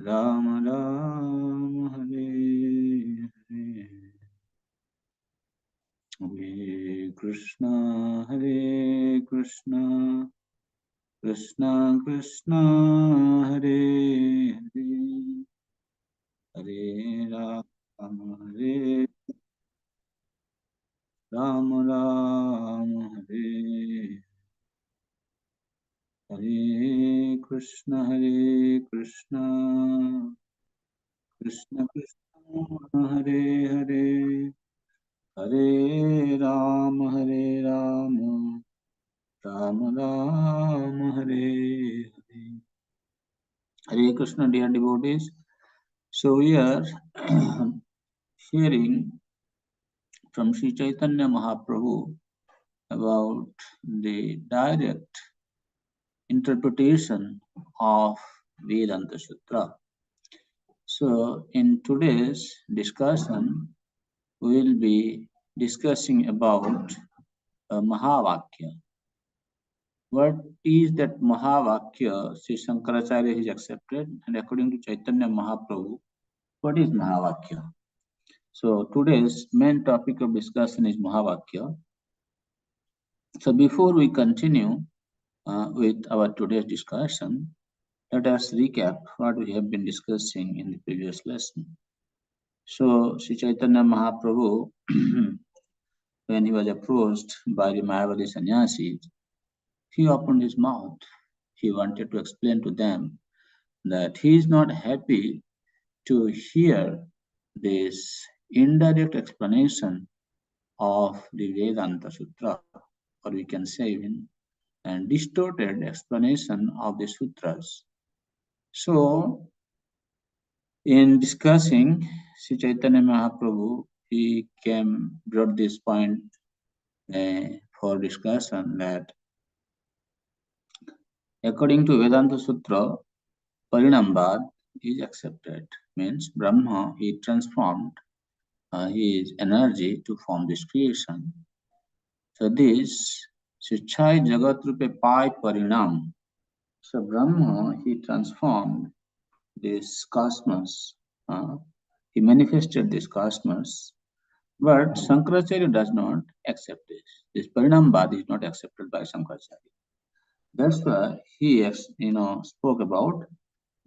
Rama Rama Hare Hare Hare Hare Krishna Krishna Krishna Hare Hare Hare Rama Hare Rama Rama Hare Hare Krishna Krishna Krishna Hare Hare Hare Rama Rama Rama Hare Hare. Hare Krishna, dear devotees. So we are hearing from Sri Chaitanya Mahaprabhu about the direct interpretation of Vedanta Sutra. So in today's discussion, we will be discussing about Mahavakya. What is that Mahavakya Sri Shankaracharya has accepted, and according to Chaitanya Mahaprabhu, what is Mahavakya? So today's main topic of discussion is Mahavakya. So before we continue with our today's discussion, let us recap what we have been discussing in the previous lesson. So Sri Chaitanya Mahaprabhu, when he was approached by the Mayavadi sannyasis, he opened his mouth. He wanted to explain to them that he is not happy to hear this indirect explanation of the Vedanta Sutra, or we can say even and distorted explanation of the sutras. So, in discussing Sri Chaitanya Mahaprabhu, he brought this point for discussion that according to Vedanta Sutra, Parinambad is accepted, means Brahma, he transformed his energy to form this creation. So this Shichai Jagat Rupe Pai Parinam. So Brahma, he transformed this cosmos. He manifested this cosmos. But Shankaracharya does not accept this. This Parinambad is not accepted by Shankaracharya. That's why he spoke about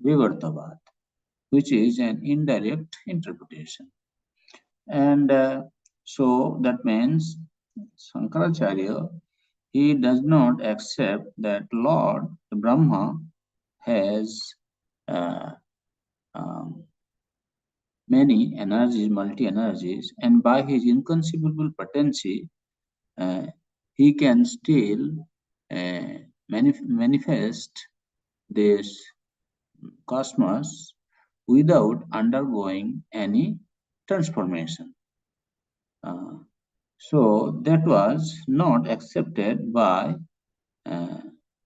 Vivartavad, which is an indirect interpretation. And so that means Shankaracharya, he does not accept that Lord Brahma has uh, um, many energies, multi-energies, and by his inconceivable potency, uh, he can still uh, manifest this cosmos without undergoing any transformation. Uh, so that was not accepted by uh,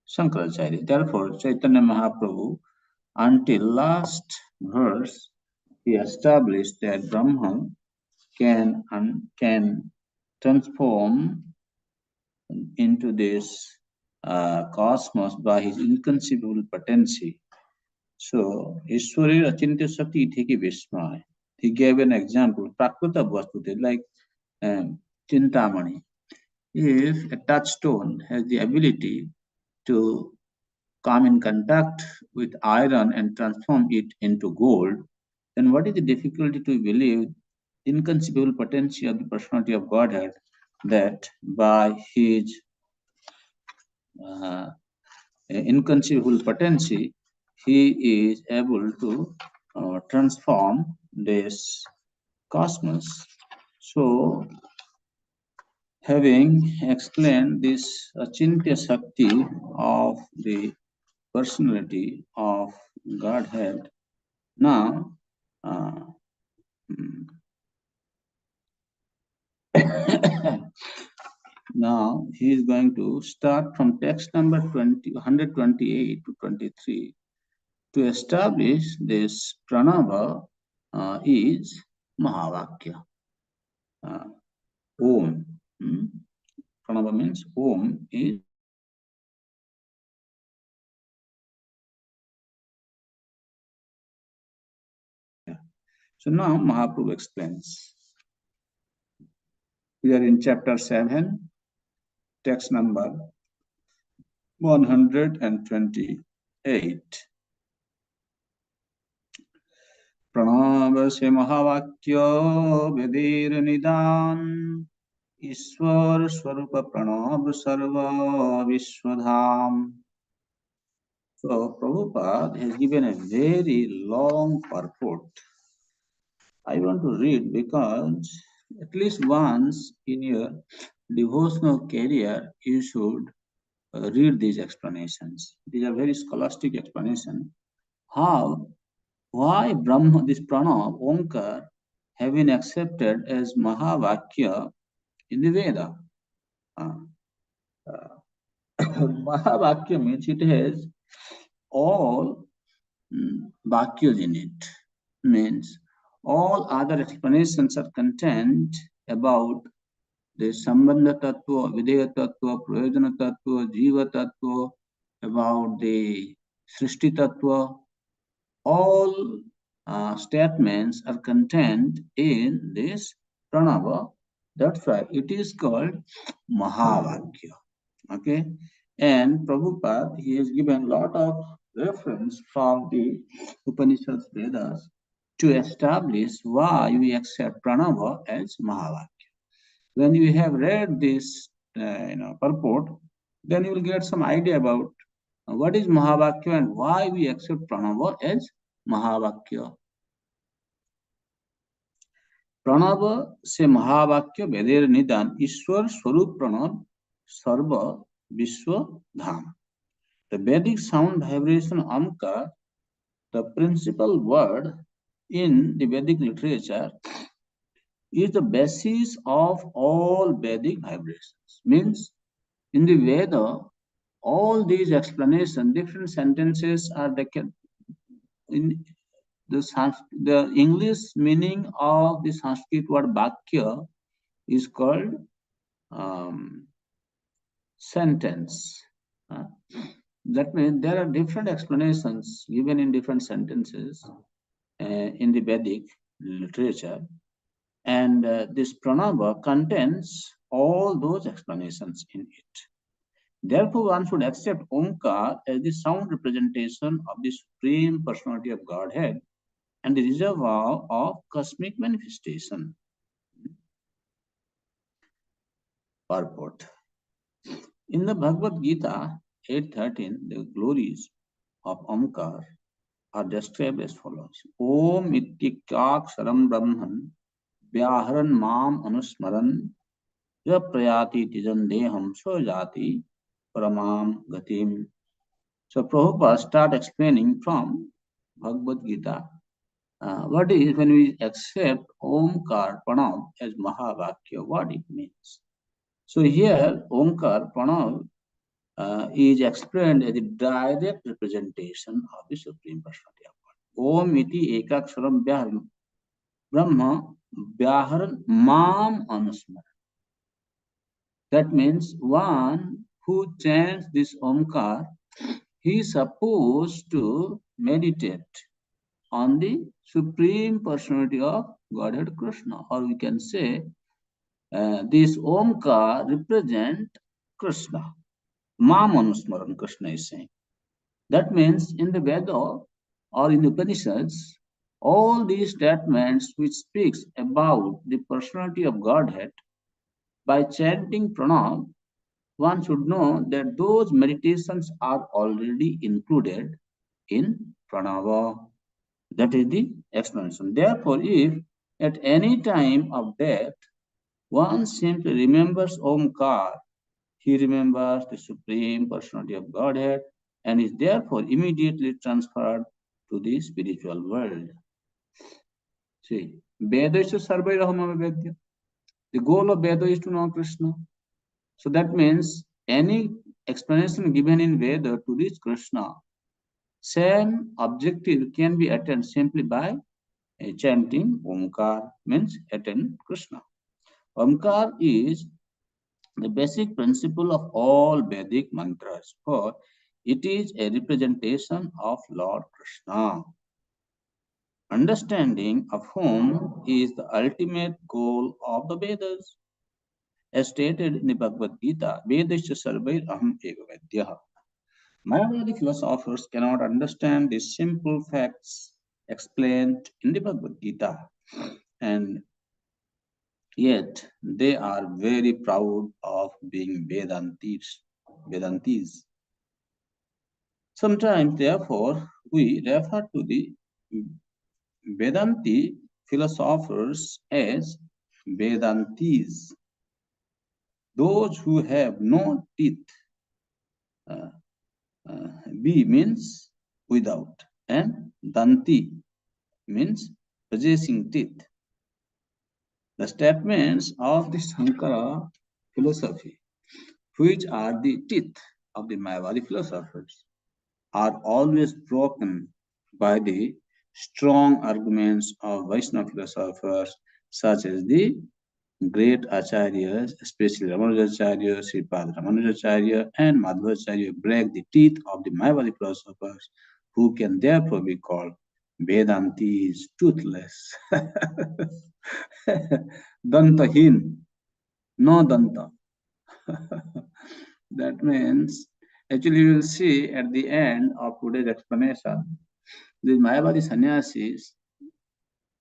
Shankaracharya. Therefore, Chaitanya Mahaprabhu, until last verse, he established that Brahma can transform into this cosmos by his inconceivable potency. So, Ishwari Achintya Sakti Ithiki Vismaya. He gave an example, Prakrita Vastute, like Chintamani. If a touchstone has the ability to come in contact with iron and transform it into gold, then what is the difficulty to believe inconceivable potency of the personality of Godhead that by his uh, inconceivable potency he is able to transform this cosmos. So, having explained this Achintya Shakti of the personality of Godhead, now uh, now he is going to start from text number 128 to 23 to establish this pranava is Mahavakya. Om. Pranava means Om is So now Mahaprabhu explains. We are in chapter 7, text number 128. Pranav से महावाक्य वेदेर निदान ईश्वर स्वरूप प्रणव सर्व विश्वधाम. So Prabhupada has given a very long purport. I want to read because at least once in your devotional career you should read these explanations. These are very scholastic explanations. Why Brahma, this Pranav, Omkar, have been accepted as Mahavakya in the Veda. Uh, Mahavakya means it has all Vakyas in it. Means all other explanations are contained about the Sambandha Tattva, Videya Tattva, Prayojana Tattva, Jiva Tattva, about the Srishti Tattva. All statements are contained in this Pranava. That's why it is called Mahavakya. Okay, and Prabhupada, he has given a lot of reference from the Upanishads Vedas to establish why we accept Pranava as Mahavakya. When you have read this purport, then you will get some idea about what is Mahavakya and why we accept Pranava as Mahavakya. Pranava se Mahavakya Vedir Nidan Ishwar Swarup Pranav Sarva Vishwa Dham. The Vedic sound vibration Amka, the principal word in the Vedic literature, is the basis of all Vedic vibrations. Means in the Veda, all these explanations, different sentences are in the English meaning of the Sanskrit word Vakya is called sentence. That means there are different explanations given in different sentences in the Vedic literature, and this pranava contains all those explanations in it. Therefore, one should accept Omkar as the sound representation of the Supreme Personality of Godhead and the reservoir of cosmic manifestation. Purport. In the Bhagavad Gita 8:13, the glories of Omkar are described as follows. Om ityaksaram brahman vyaharan mam anusmaran ya prayati tijandeham swajati paramam gatim. So Prabhupada start explaining from Bhagavad Gita what is when we accept Omkar Pranav as Mahavakya, what it means. So here Omkar Pranav is explained as a direct representation of the Supreme Personality of God. Om iti ekaksharam vyaharan Brahma vyaharan mam anusmara. That means one who chants this Omkar, he is supposed to meditate on the Supreme Personality of Godhead Krishna, or we can say this Omkar represent Krishna. Mam anusmaran, Krishna is saying. That means in the Veda or in the Upanishads, all these statements which speaks about the personality of Godhead, by chanting pranam, one should know that those meditations are already included in pranava. That is the explanation. Therefore, if at any time of death one simply remembers Omkar, he remembers the Supreme Personality of Godhead and is therefore immediately transferred to the spiritual world. See, Veda is to sarvai rahama vedya. The goal of Veda is to know Krishna. So that means any explanation given in Veda to reach Krishna, same objective can be attained simply by chanting Omkar, means attain Krishna. Omkar is the basic principle of all Vedic mantras, for it is a representation of Lord Krishna. Understanding of whom is the ultimate goal of the Vedas. As stated in the Bhagavad Gita, Vedasya Sarvair Aham Eva Vaidyaha. Mayavadi philosophers cannot understand these simple facts explained in the Bhagavad Gita, and yet they are very proud of being Vedantis. Vedantis. Sometimes, therefore, we refer to the Vedanti philosophers as Vedantis, those who have no teeth. Uh, B means without, and Danti means possessing teeth. The statements of the Sankara philosophy, which are the teeth of the Mayavadi philosophers, are always broken by the strong arguments of Vaishnava philosophers such as the great acharyas, especially Ramanujacharya, Sripad Ramanujacharya, and Madhvacharya, break the teeth of the Mayavadi philosophers, who can therefore be called Vedantis, toothless. Dantahin, no danta. That means, actually, you will see at the end of today's explanation, the Mayavadi sannyasis,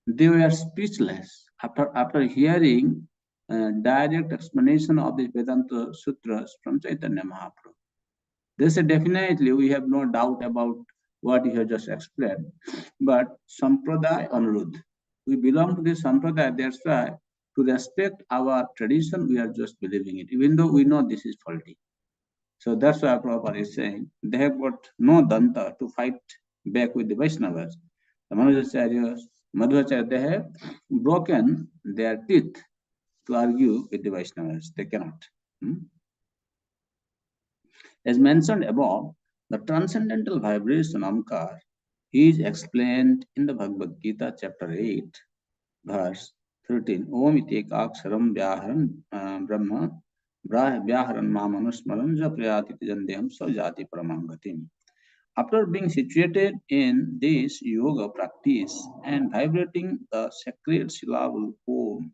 they were speechless after hearing direct explanation of the Vedanta Sutras from Chaitanya Mahaprabhu. They said, definitely, we have no doubt about what you have just explained. But Sampradaya Anurudh, we belong to this Sampradaya, that's why to respect our tradition, we are just believing it, even though we know this is faulty. So that's why Prabhupada is saying they have got no danta to fight back with the Vaishnavas. The Manujacharya, Madhvacharya, they have broken their teeth to argue with the Vaishnavas. They cannot. As mentioned above, the transcendental vibration Amkar is explained in the Bhagavad Gita, chapter 8, verse 13. Om iti ekaksharam brahma vyaharan mamanusmaram japrayati jandeham sajati paramangatim. After being situated in this yoga practice and vibrating the sacred syllable Om,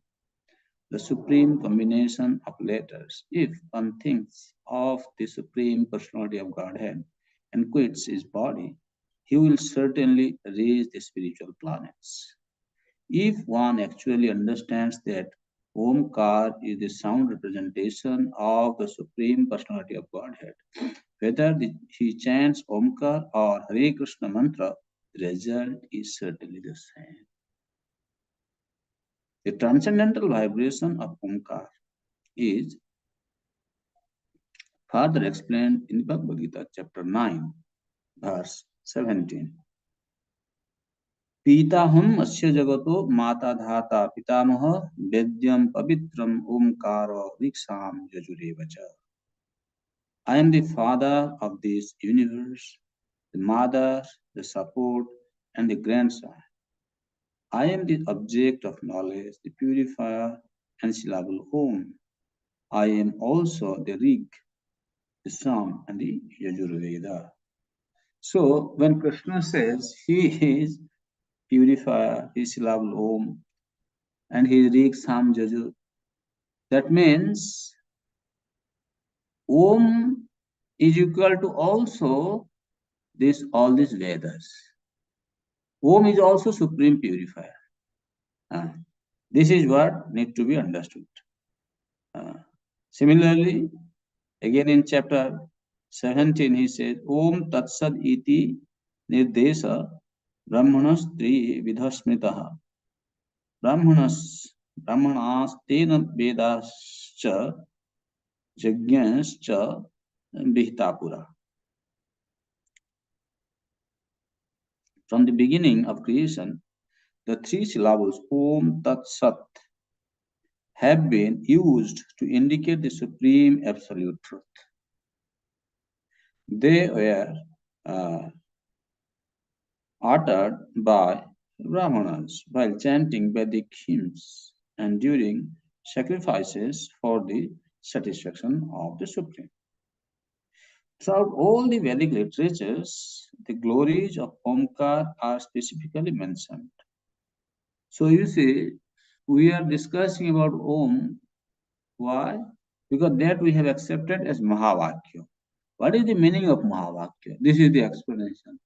the supreme combination of letters, if one thinks of the Supreme Personality of Godhead and quits his body, he will certainly reach the spiritual planets. If one actually understands that Omkar is the sound representation of the Supreme Personality of Godhead, whether he chants Omkar or Hare Krishna mantra, the result is certainly the same. The transcendental vibration of Omkar is further explained in Bhagavad Gita, chapter 9, verse 17. Pitahum asya jagato mata dhata pitamaha vedyam pavitram omkaro riksham yajurevacha. I am the father of this universe, the mother, the support, and the grandson. I am the object of knowledge, the purifier, and syllable Om. I am also the Rig, the Sam, and the Yajurveda. So when Krishna says he is purifier, he is syllable Om, and he is Rig, Sam, Jaju, that means Om is equal to also this all these Vedas. Om is also supreme purifier. This is what need to be understood. Similarly, again in chapter 17, he says, Om Tatsad iti nirdesa brahmanastri vidhasmitaha brahmanastena vedascha yajñascha vihtapura. From the beginning of creation, the three syllables Om Tat Sat have been used to indicate the supreme absolute truth. They were uttered by Brahmanas while chanting Vedic hymns and during sacrifices for the satisfaction of the Supreme. Throughout all the Vedic literatures, the glories of Omkar are specifically mentioned. So you see, we are discussing about Om. Why? Because that we have accepted as Mahavakya. What is the meaning of Mahavakya? This is the explanation.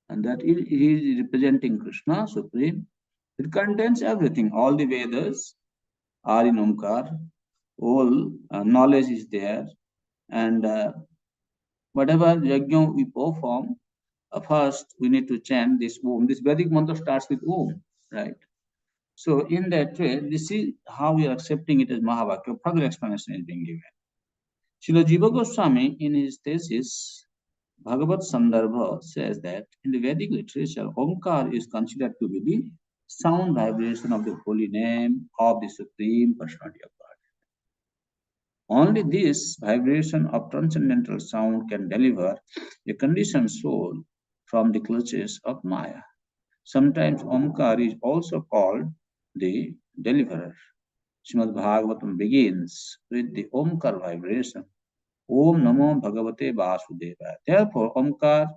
And that he is representing Krishna, Supreme. It contains everything. All the Vedas are in Omkar. All knowledge is there. And whatever yajna we perform, first we need to chant this Om. This Vedic mantra starts with Om, right? So in that way, this is how we are accepting it as Mahavakya. Further explanation is being given. Srila Jiva Goswami, in his thesis, Bhagavad Sandarbha, says that in the Vedic literature, Omkar is considered to be the sound vibration of the holy name of the Supreme Personality of God. Only this vibration of transcendental sound can deliver a conditioned soul from the clutches of Maya. Sometimes Omkar is also called the deliverer. Srimad Bhagavatam begins with the Omkar vibration. Om Namo Bhagavate Vasudevaya. Therefore, Omkar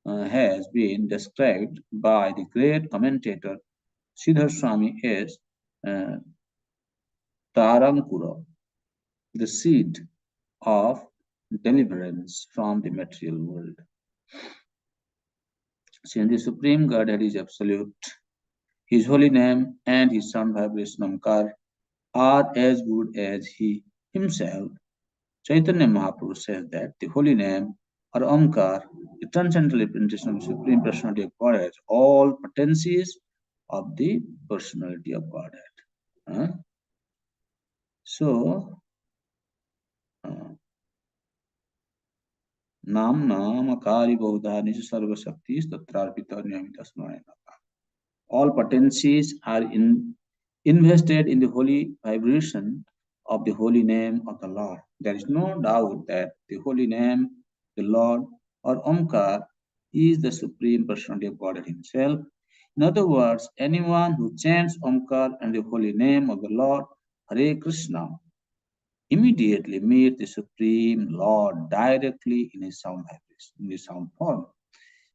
has been described by the great commentator Siddhar Swami as uh, Tarankura, the seed of deliverance from the material world. Since the Supreme Godhead is absolute, His holy name and His sound vibration Omkar are as good as He Himself. Chaitanya Mahaprabhu says that the holy name or Omkar, the transcendental representation of the Supreme Personality of Godhead, has all potencies of the personality of Godhead. Huh? So, नाम नाम अकारी बहुधा निज सर्वशक्ति तत्रार्पित नियमित स्मरण. All potencies are invested in the holy vibration of the holy name of the Lord. There is no doubt that the holy name, the Lord, or Omkar is the Supreme Personality of God Himself. In other words, anyone who chants Omkar and the holy name of the Lord, Hare Krishna, immediately meets the Supreme Lord directly in His sound vibration, in His sound form.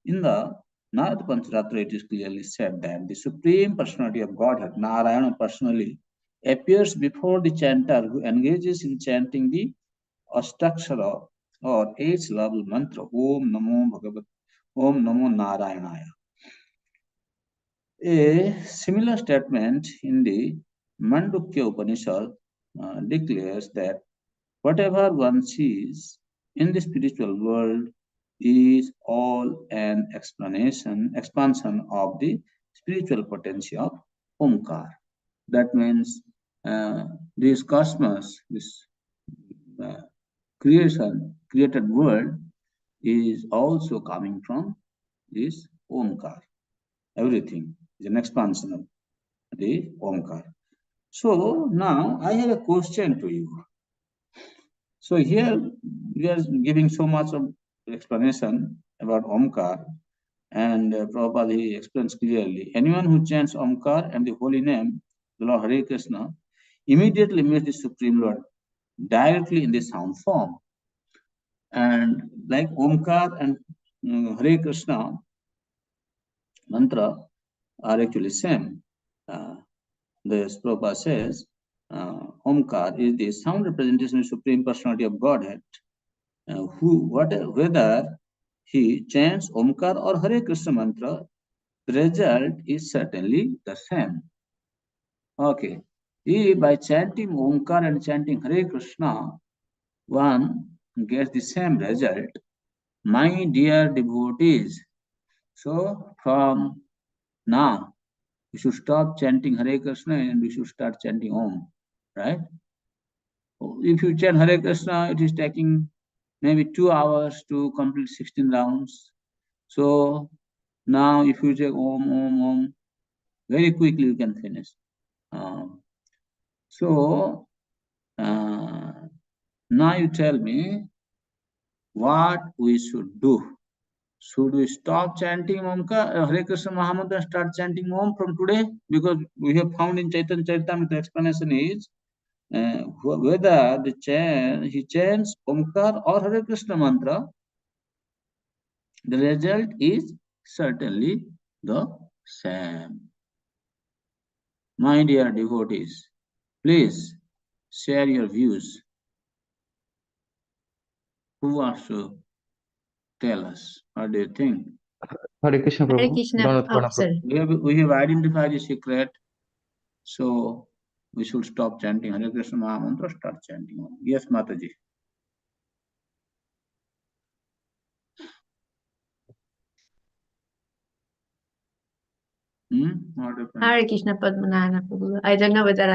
In the Narada Pancharatra, it is clearly said that the Supreme Personality of Godhead, Narayana personally, appears before the chanter who engages in chanting the Astakshara or eight-syllable mantra Om Namo Bhagavat Om Namo Narayanaya. A similar statement in the Mandukya Upanishad declares that whatever one sees in the spiritual world is all an expansion of the spiritual potential of Omkar. That means this cosmos, this uh, created world, is also coming from this Omkar. Everything is an expansion of the Omkar. So now I have a question to you. So here we are giving so much of explanation about Omkar, and Prabhupada he explains clearly. Anyone who chants Omkar and the holy name, the Lord Hare Krishna, immediately meets the Supreme Lord directly in the sound form. And like Omkar and Hare Krishna mantra are actually same. The Prabhupada says, Omkar is the sound representation of Supreme Personality of Godhead. Whether he chants Omkar or Hare Krishna mantra, the result is certainly the same. Okay. By chanting Omkar and chanting Hare Krishna, one gets the same result. My dear devotees, so from now, we should stop chanting Hare Krishna and we should start chanting Om, right? If you chant Hare Krishna, it is taking maybe 2 hours to complete 16 rounds. So now if you take Om, Om, Om, very quickly you can finish. So now you tell me what we should do. Should we stop chanting Hare Krishna Mahamantra and start chanting Om from today? Because we have found in Chaitanya Caritamrta the explanation is whether he chants Omkar or Hare Krishna mantra, the result is certainly the same. My dear devotees, please share your views. Who wants to tell us? What do you think? Hare Krishna Hare Prabhu. Krishna. Donut Oh, Prana Prabhu. sorry. We have identified the secret, so we should stop chanting Hare Krishna Maha Mantra, start chanting. Yes, Mataji. What happened? Hare Krishna Padmanabha Prabhu. I don't know whether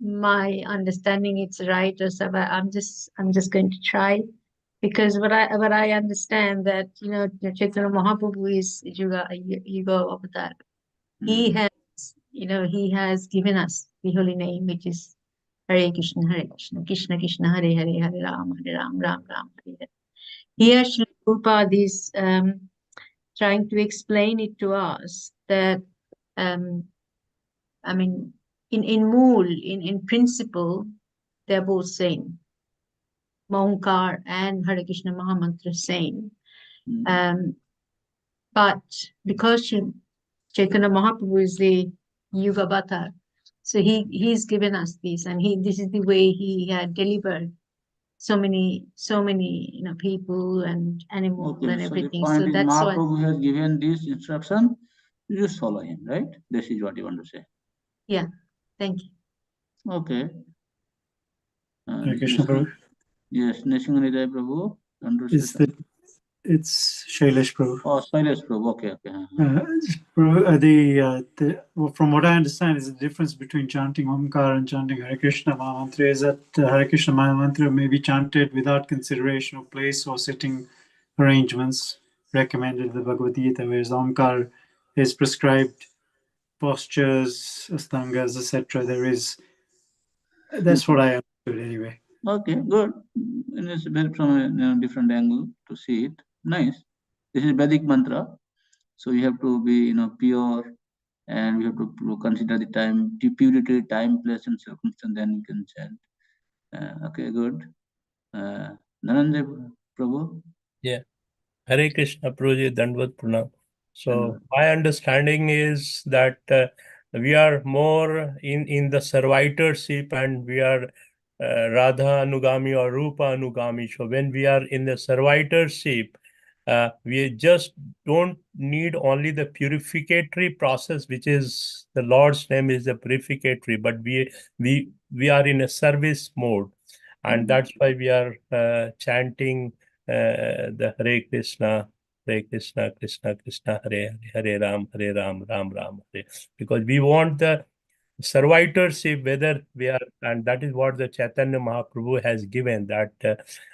my understanding is right or so, but I'm just going to try, because what I understand that Chaitanya Mahaprabhu is Yuga Avatar. He has given us the holy name, which is Hare Krishna, Krishna Krishna, Hare Hare, Hare Ram, Ram Ram, Hare Hare. Here Srila Prabhupada is trying to explain it to us that I mean, in principle, they're both same. Mahankar and Hare Krishna Mahamantra same. But because Chaitanya Mahaprabhu is the Yuga Avatar, so he's given us this, and this is the way he had delivered so many people and animals and everything. So the point is, that's why. Mahaprabhu has given this instruction. You just follow him, right? This is what you want to say. Yeah. Thank you. Okay. Krishna Prabhu. Yes, Nishinganidai Prabhu. It's Shailesh Prabhu. Oh, Shailesh Prabhu. Okay. From what I understand, is the difference between chanting Omkar and chanting Hare Krishna Mahamantra is that Hare Krishna Mahamantra may be chanted without consideration of place or sitting arrangements recommended in the Bhagavad Gita, whereas Omkar is prescribed postures, astangas, etc. That's what I understood anyway. Okay, good. And it's from a different angle to see it. Nice. This is Vedic mantra, so you have to be pure, and we have to consider the time, the purity, time, place, and circumstance. Then you can chant. Okay, good. Nanande Prabhu. Yeah. Hare Krishna Prabhuji, Dandvat Pranam. So my understanding is that we are more in the servitorship, and we are Radha Anugami or Rupa Anugami. So when we are in the servitorship, we just don't need only the purificatory process, which is the Lord's name is the purificatory, but we are in a service mode, and that's why we are chanting the Hare Krishna, Krishna Krishna, Hare Hare, Ram Ram Ram Hare, because we want the servitorship, whether we are, and that is what the Chaitanya Mahaprabhu has given, that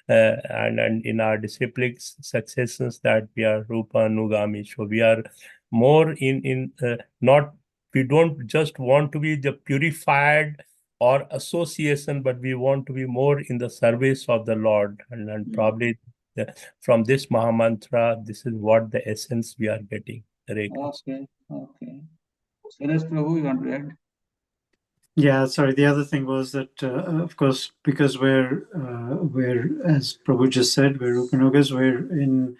and in our disciplic successions, that we are Rupa Anugami. So we are more in not, we don't just want to be the purified or association, but we want to be more in the service of the Lord, and probably from this Mahamantra, this is what the essence we are getting. Okay. Suresh Prabhu, you want to add? Yeah, sorry. The other thing was that, of course, because we're as Prabhu just said, we're Rupanugas, we're in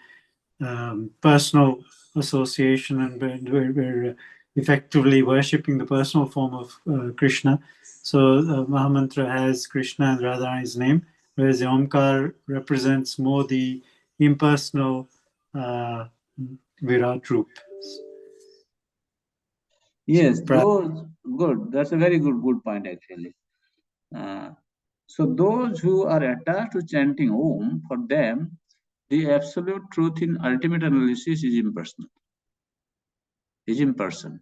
personal association, and we're effectively worshipping the personal form of Krishna. So Mahamantra has Krishna and Radharani's name, whereas the Omkar represents more the impersonal Virat Roop. Yes, those good. That's a very good point actually. So those who are attached to chanting Om, for them, the absolute truth in ultimate analysis is impersonal. Is impersonal.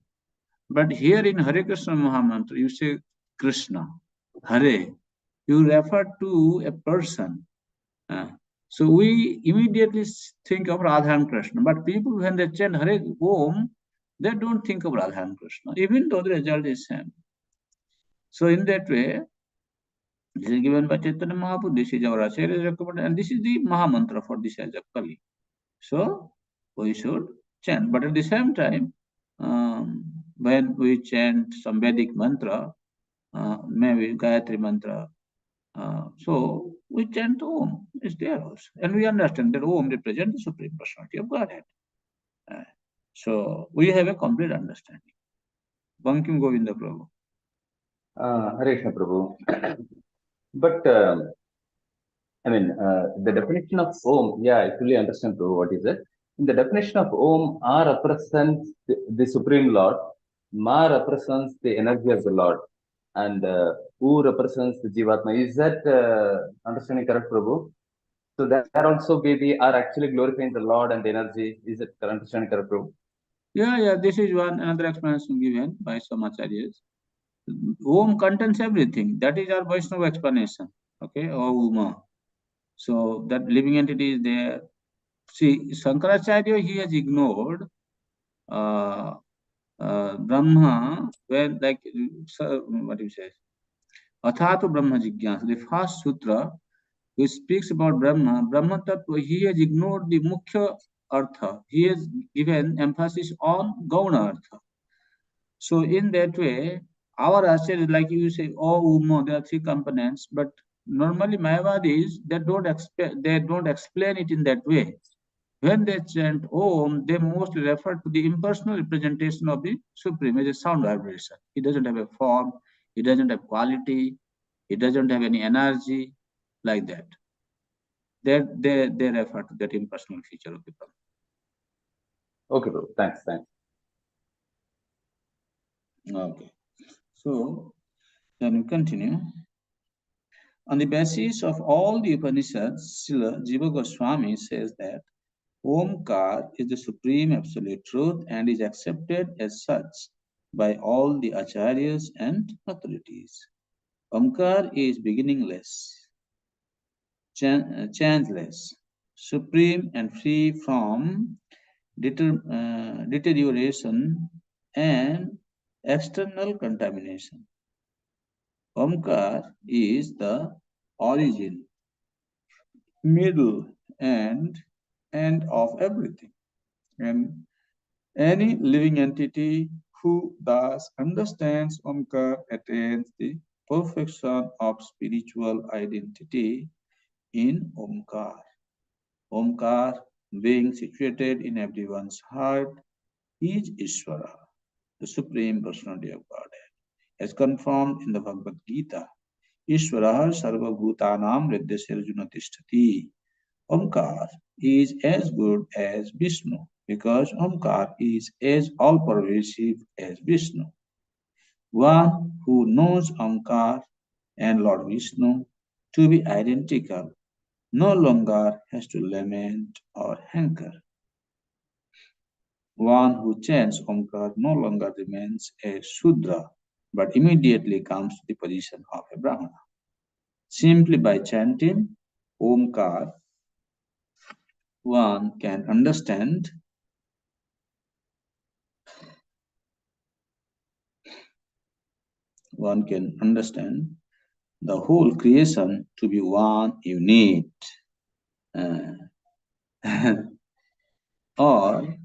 But here in Hare Krishna Mahamantra, you say Krishna, Hare. You refer to a person. So we immediately think of Radha and Krishna. But people, when they chant Hare Om, they don't think of Radha and Krishna, even though the result is same. So in that way, this is given by Chaitanya Mahaprabhu, this is our Acharya's recommendation, and this is the Mahamantra for this age of Kali. So we should chant. But at the same time, when we chant some Vedic mantra, maybe Gayatri mantra, So we chant Om, it's there also. And we understand that Om represents the Supreme Personality of Godhead. Uh, so we have a complete understanding. Bankim Govinda Prabhu. Hare Krishna Prabhu. But the definition of Om, yeah, I fully understand Prabhu what is it. In the definition of Om, A represents the Supreme Lord, Ma represents the energy of the Lord, and U represents the Jivatma. Is that understanding correct, Prabhu? So there also be are actually glorifying the Lord and the energy. Is it understanding correct, Prabhu? Yeah, this is one another explanation given by some acharyas. Om contains everything. That is our Vaishnava explanation. Okay, Om. So that living entity is there. See, Shankaracharya, he has ignored uh, Brahma when, like, what do you say? Athatu Brahma Jigyasa, the first sutra which speaks about Brahma, Brahma Tattva, he has ignored the Mukhya Artha. He has given emphasis on Gauna Artha. So in that way, our Acharya, like you say, oh, Umo, there are three components, but normally Mayavadis, they don't explain it in that way. When they chant Om, they mostly refer to the impersonal representation of the Supreme as a sound vibration. It doesn't have a form, it doesn't have quality, it doesn't have any energy, like that. They refer to that impersonal feature of the Brahman. Okay, bro. Thanks. Okay. So then we continue. On the basis of all the Upanishads, Srila Jiva Goswami says that Omkar is the supreme absolute truth and is accepted as such by all the acharyas and authorities. Omkar is beginningless, changeless, supreme and free from deterioration and external contamination. Omkar is the origin, middle, and end of everything. And any living entity who thus understands Omkar attains the perfection of spiritual identity in Omkar. Omkar, being situated in everyone's heart, is Ishvara, the Supreme Personality of Godhead, as confirmed in the Bhagavad Gita. Ishvara Sarva Bhutanam Riddhasya Tishtati. Omkar is as good as Vishnu because Omkar is as all-pervasive as Vishnu. One who knows Omkar and Lord Vishnu to be identical no longer has to lament or hanker. One who chants Omkar no longer remains a Shudra but immediately comes to the position of a Brahmana. Simply by chanting Omkar, one can understand the whole creation to be one unit or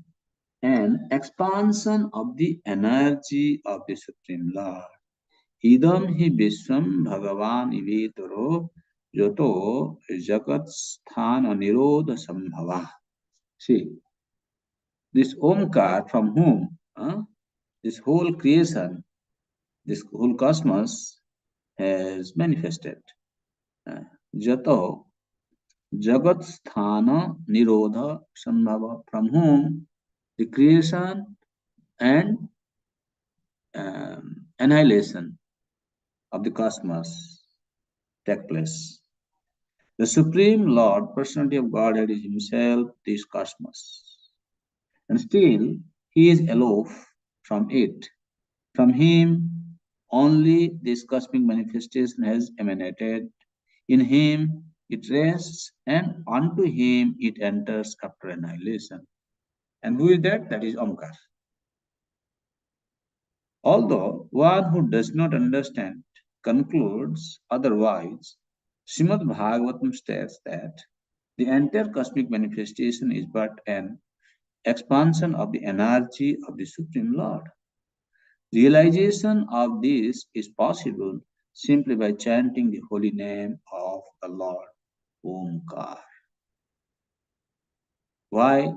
an expansion of the energy of the Supreme Lord. Idam hi Vishwam Bhagavan Ivetaro Yoto Jagat Sthana Nirodha Sambhava. See, this Omkar from whom this whole creation, this whole cosmos has manifested. Jato Jagat Sthana Nirodha Sambhava, from whom the creation and annihilation of the cosmos take place. The Supreme Lord, Personality of Godhead, is Himself this cosmos. And still, He is aloof from it. From Him, only this cosmic manifestation has emanated. In Him, it rests, and unto Him it enters after annihilation. And who is that? That is Omkar. Although one who does not understand concludes otherwise, Srimad Bhagavatam states that the entire cosmic manifestation is but an expansion of the energy of the Supreme Lord. Realization of this is possible simply by chanting the holy name of the Lord, Omkar. Why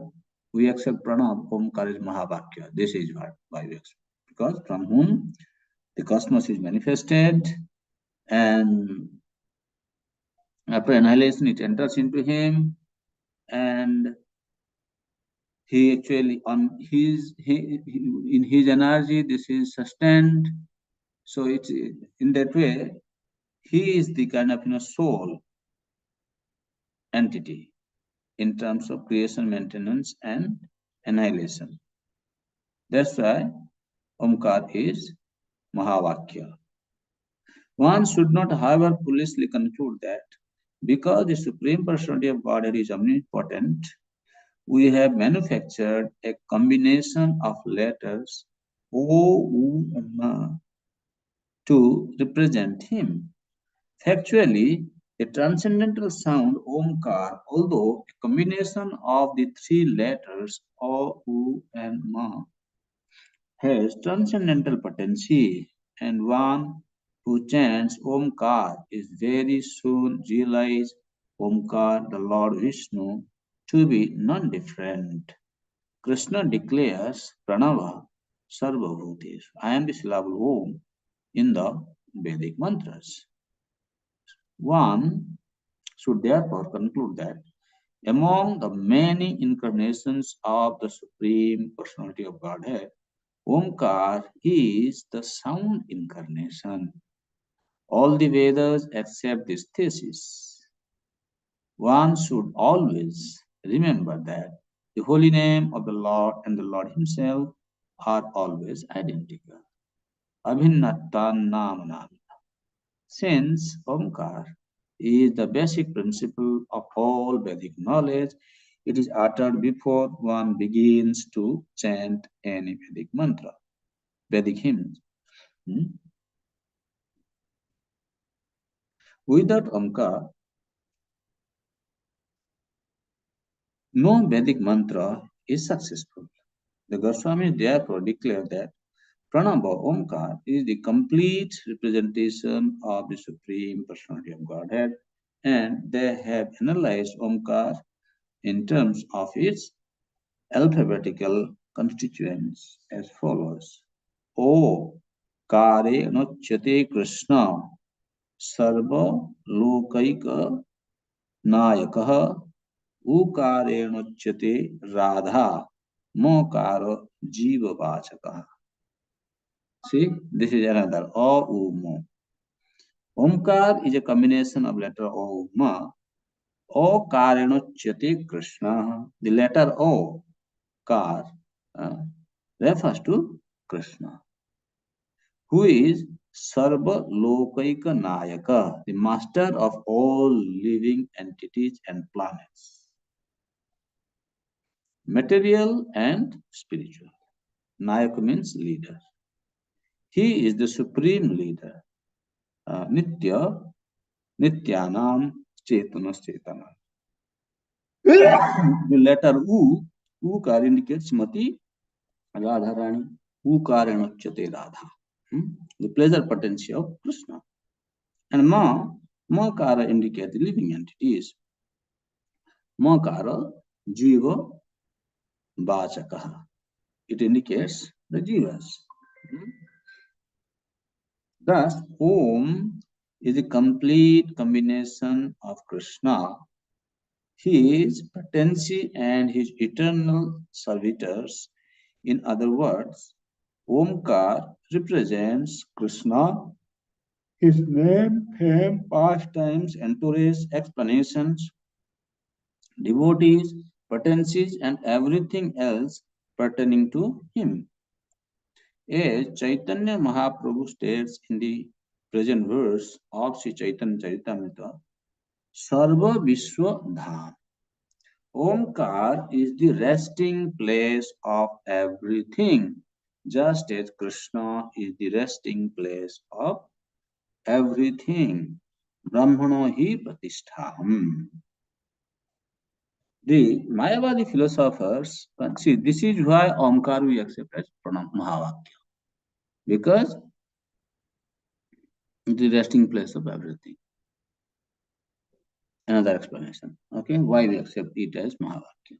we accept pranam? Omkar is Mahavakya. This is why we accept. Because from whom the cosmos is manifested, and after annihilation it enters into him, and he actually on in his energy this is sustained. So it's in that way he is the kind of soul entity in terms of creation, maintenance, and annihilation. That's why Omkar is Mahavakya. One should not, however, foolishly conclude that because the Supreme Personality of Godhead is omnipotent, we have manufactured a combination of letters O, U, and Ma to represent Him. Factually, a transcendental sound Omkar, although a combination of the three letters O, U, and Ma, has transcendental potency, and one who chants Omkar is very soon realize Omkar, the Lord Vishnu, to be non-different. Krishna declares Pranava Sarvabhutesh. I am the syllable Om in the Vedic mantras. One should therefore conclude that among the many incarnations of the Supreme Personality of Godhead, Omkar is the sound incarnation. All the Vedas accept this thesis. One should always remember that the holy name of the Lord and the Lord Himself are always identical. Abhinnatan Namanam. Since Omkar is the basic principle of all Vedic knowledge, it is uttered before one begins to chant any Vedic mantra, Vedic hymns. Without Omkar, no Vedic mantra is successful. The Goswamis therefore declare that Pranava Omkar is the complete representation of the Supreme Personality of Godhead, and they have analyzed Omkar in terms of its alphabetical constituents as follows. O Kare Nochyate Krishna Sarva Lokaika Nayakaha Ukarenochyate Radha Mokaro Jiva Vachaka. See, this is another O U Mo. Omkar is a combination of letter O Ma. O Karenochyate Krishna. The letter O, Kar, refers to Krishna, who is Sarva Lokaika Nayaka, the master of all living entities and planets, material and spiritual. Nayaka means leader. He is the supreme leader. Nitya, Nityanam, Chetanas, Chetana. The letter U, Ukar indicates Mati, Radharani, Ukaranachate Radha. The pleasure potency of Krishna. And Makara indicates the living entities. Makara, Jiva, Vachakaha. It indicates the Jivas. Thus, Om is a complete combination of Krishna, his potency, and his eternal servitors. In other words, Omkar represents Krishna, his name, fame, pastimes, entourage, explanations, devotees, potencies, and everything else pertaining to him. As Chaitanya Mahaprabhu states in the present verse of Sri Chaitanya Caritamrta, Sarva Vishwa Dham. Omkar is the resting place of everything, just as Krishna is the resting place of everything. Brahmano hi pratistham. The Mayavadi philosophers, see, this is why Omkar we accept as Mahavakya. Because the resting place of everything. Another explanation. Okay, why we accept it as Mahavakya.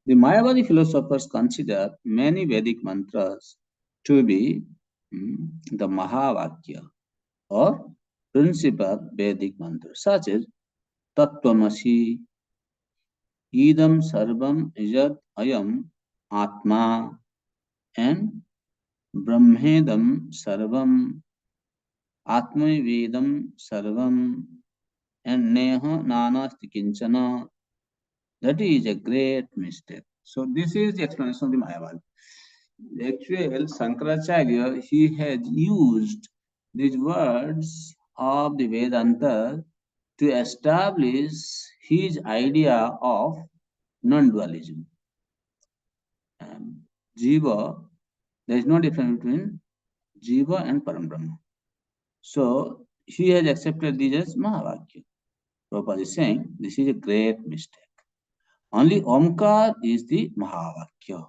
The Mayavadi philosophers consider many Vedic mantras to be the Mahavakya or principal Vedic mantras, such as Tattvamasi, Idam Sarvam Yad Ayam Atma, and Brahmedam Sarvam, Atmavedam Sarvam, and Neha Nanasti Kinchana. That is a great mistake. So this is the explanation of the Mayavadi. Actually, Shankaracharya, he has used these words of the Vedanta to establish his idea of non-dualism. Jiva, there is no difference between Jiva and Parambrahma. So he has accepted this as Mahavakya. Prabhupada is saying this is a great mistake. Only Omkar is the Mahavakya.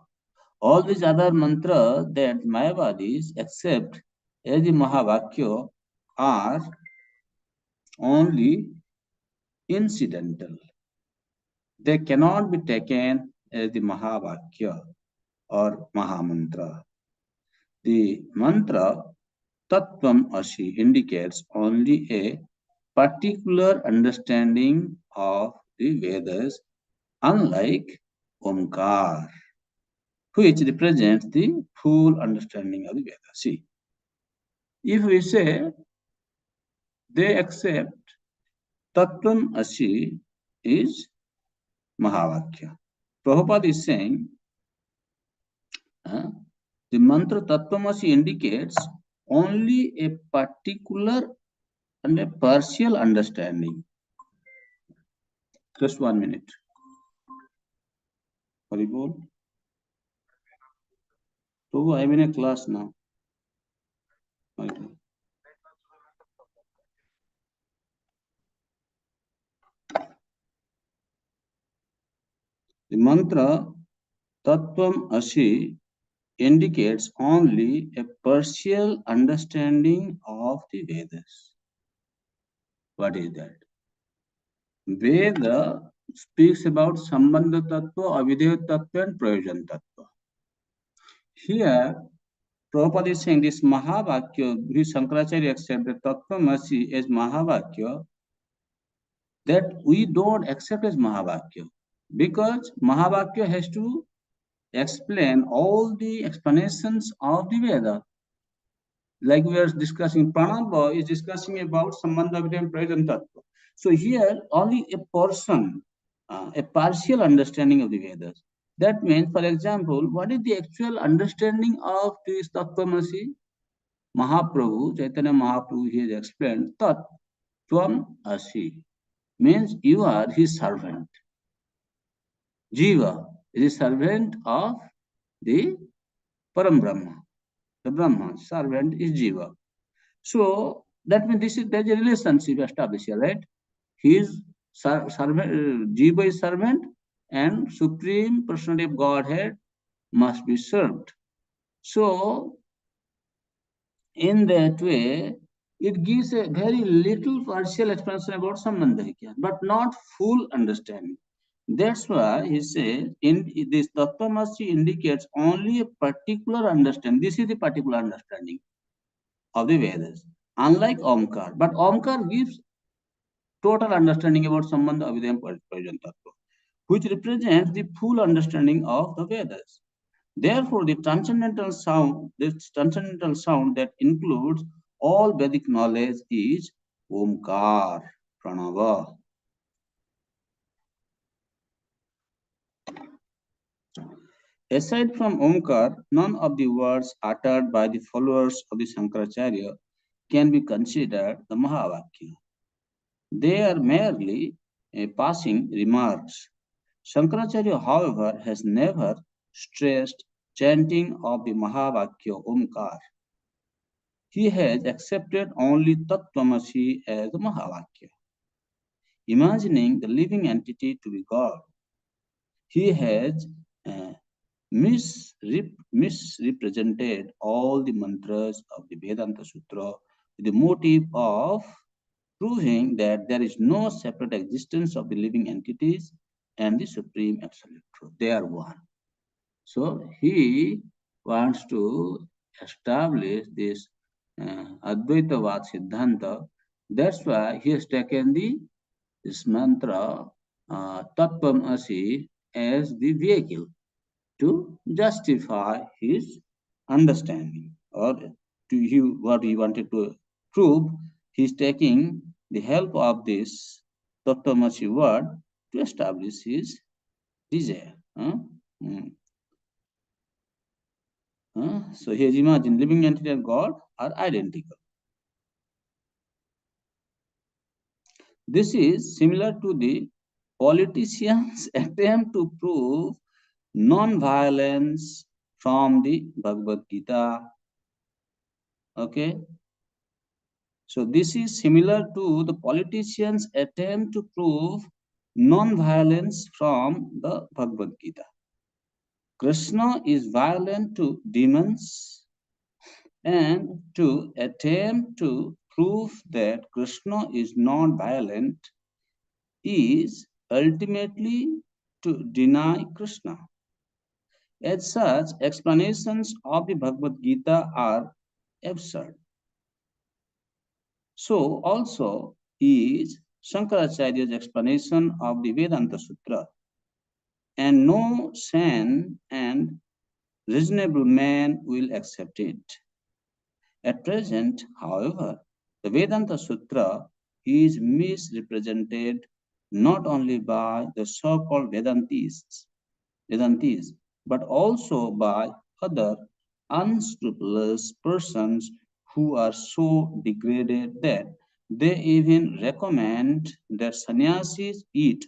All these other mantras that Mayavadis accept as the Mahavakya are only incidental. They cannot be taken as the Mahavakya or Mahamantra. The mantra Tattvam Asi indicates only a particular understanding of the Vedas, unlike Omkar, which represents the full understanding of the Vedas. See, if we say they accept Tattvam Asi is Mahavakya, Prabhupada is saying the mantra Tattvam Asi indicates only a particular and a partial understanding. Just 1 minute. Haribol. So I'm in a class now. Okay. The mantra Tattvam Asi indicates only a partial understanding of the Vedas. What is that? Veda speaks about Sambandha Tattva, Avideya Tattva, and Prayojan Tattva. Here, Prabhupada is saying this Mahavakya, which Shankaracharya accepted Tattvamasi as Mahavakya, that we don't accept as Mahavakya, because Mahavakya has to explain all the explanations of the Veda. Like we are discussing, Pranava is discussing about Sambandha Vidya Prayojan Tattva. So here, only a portion, a partial understanding of the Vedas. That means, for example, what is the actual understanding of this Tattvamasi? Mahaprabhu, Chaitanya Mahaprabhu, he has explained, Tat Tvam Asi, means you are his servant. Jiva is a servant of the Param Brahma. The Brahma servant is Jiva. So that means there's a relationship established here, right? His servant, Jiva is servant, and Supreme Personality of Godhead must be served. So in that way, it gives a very little partial explanation about Sambandha, but not full understanding. That's why he says in this Tattvamasi indicates only a particular understanding. This is the particular understanding of the Vedas, unlike Omkar. But Omkar gives total understanding about Sambandha, Avidya, and Prayojan Tattva, which represents the full understanding of the Vedas. Therefore, the transcendental sound that includes all Vedic knowledge is Omkar, Pranava. Aside from Omkar, none of the words uttered by the followers of the Shankaracharya can be considered the Mahavakya. They are merely passing remarks. Shankaracharya, however, has never stressed chanting of the Mahavakya Omkar. He has accepted only Tattvamasi as the Mahavakya. Imagining the living entity to be God, he has misrepresented all the mantras of the Vedanta Sutra the motive of proving that there is no separate existence of the living entities and the supreme absolute truth. They are one. So he wants to establish this Advaitavad Siddhanta. That's why he has taken this mantra Tattvam Asi as the vehicle to justify his understanding, or to you what he wanted to prove. He's taking the help of this Tattvamasi word to establish his desire. Mm. So here's imagine living entity and God are identical. This is similar to the politicians' attempt to prove non-violence from the Bhagavad Gita. Okay. So this is similar to the politicians' attempt to prove non-violence from the Bhagavad Gita. Krishna is violent to demons, and to attempt to prove that Krishna is not violent is ultimately to deny Krishna. As such, explanations of the Bhagavad Gita are absurd. So also is Shankaracharya's explanation of the Vedanta Sutra. And no sane and reasonable man will accept it. At present, however, the Vedanta Sutra is misrepresented not only by the so-called Vedantis, but also by other unscrupulous persons who are so degraded that they even recommend that sannyasis eat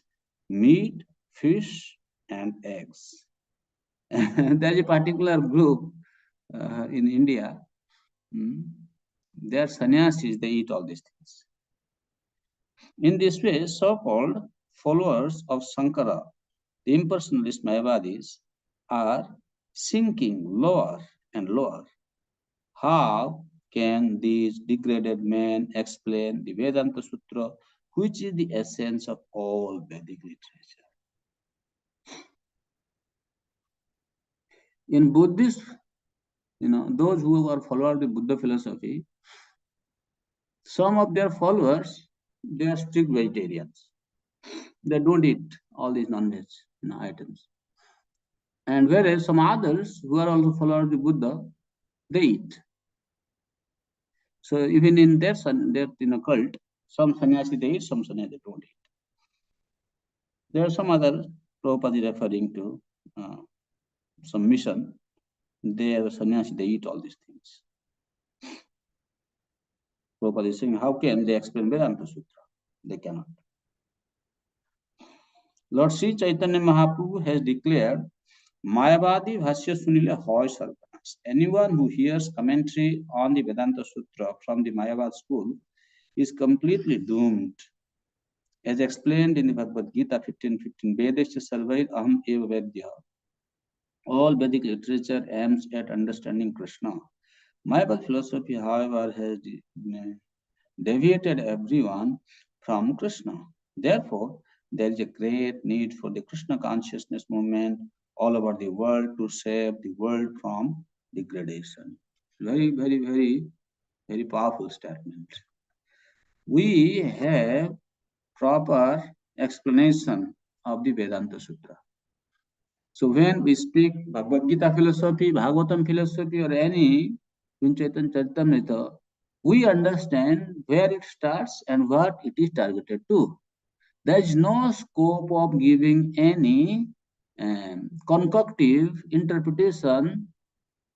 meat, fish, and eggs. There's a particular group in India. They are sannyasis, they eat all these things. In this way, so-called followers of Sankara, the impersonalist Mayavadis, are sinking lower and lower. How can these degraded men explain the Vedanta Sutra, which is the essence of all Vedic literature? In Buddhist, those who are followers of the Buddha philosophy, some of their followers, they are strict vegetarians. They don't eat all these non-veg items. And whereas some others who are also followers of the Buddha, they eat. So even in their cult, some sannyasi they eat, some sannyasi they don't eat. There are some other Prabhupada referring to some mission. They are sannyasi, they eat all these things. Prabhupada is saying, how can they explain Vedanta Sutra? They cannot. Lord Sri Chaitanya Mahaprabhu has declared, Mayavadi Bhashya Sunila Hoy Sarvanas. Anyone who hears commentary on the Vedanta Sutra from the Mayavad school is completely doomed. As explained in the Bhagavad Gita 15:15, Vedesya Sarvair Aham Eva Vedya. All Vedic literature aims at understanding Krishna. Mayavad philosophy, however, has deviated everyone from Krishna. Therefore, there is a great need for the Krishna consciousness movement all over the world to save the world from degradation. Very, very, very, very powerful statement. We have proper explanation of the Vedanta Sutra. So when we speak Bhagavad Gita philosophy, Bhagavatam philosophy, or any Chaitanya Charitamrta, we understand where it starts and what it is targeted to. There is no scope of giving any concoctive interpretation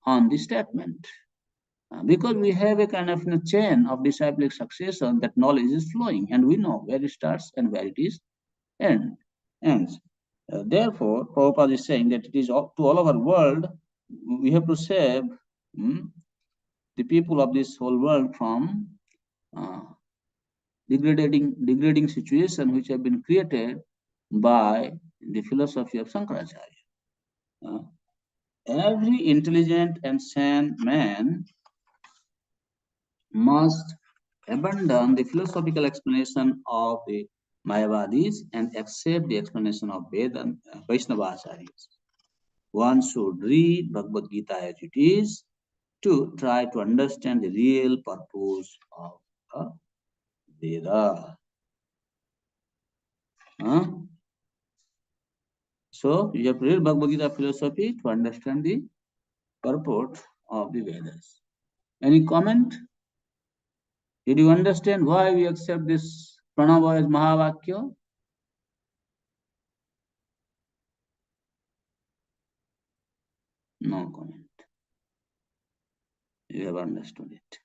on the statement. Because we have a kind of chain of disciplic succession, that knowledge is flowing, and we know where it starts and where it is ends. Therefore, Prabhupada is saying that it is to all over the world, we have to save the people of this whole world from degrading situation which have been created by the philosophy of Shankaracharya. Every intelligent and sane man must abandon the philosophical explanation of the Mayavadis and accept the explanation of Vaishnavacharyas. One should read Bhagavad Gita as it is to try to understand the real purpose of the Veda. Huh? So you have to read Bhagavad Gita philosophy to understand the purport of the Vedas. Any comment? Did you understand why we accept this Pranava as Mahavakya? No comment. You have understood it.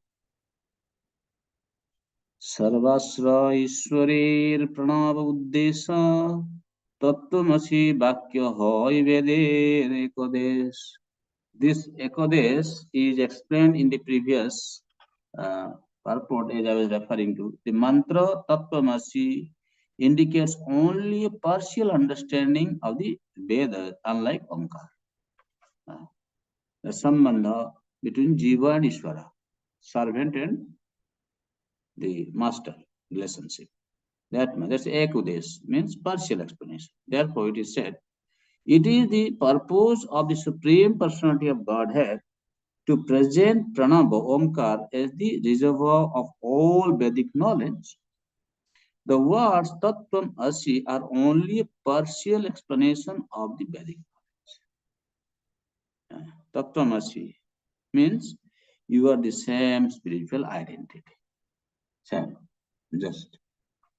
Sarvasra Ishwarer Pranava Uddesa Tattvamasi Vakya Hoy Veder Ekodesh. This Ekodesh is explained in the previous purport as I was referring to. The mantra Tattvamasi indicates only a partial understanding of the Vedas, unlike Omkar. The sambandha between Jiva and Ishvara, servant and the master relationship. That's Ekudesh, means partial explanation. Therefore, it is said, it is the purpose of the Supreme Personality of Godhead to present Pranava Omkar as the reservoir of all Vedic knowledge. The words Tattvam Asi are only a partial explanation of the Vedic knowledge. Tattvam Asi means you are the same spiritual identity. Same, just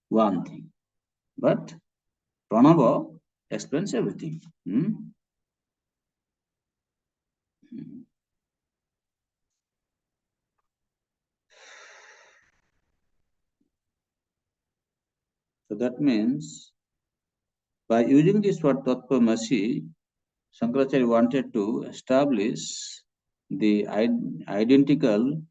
one thing. But Pranava explains everything. So that means by using this word Tattvamasi, Shankaracharya wanted to establish the identical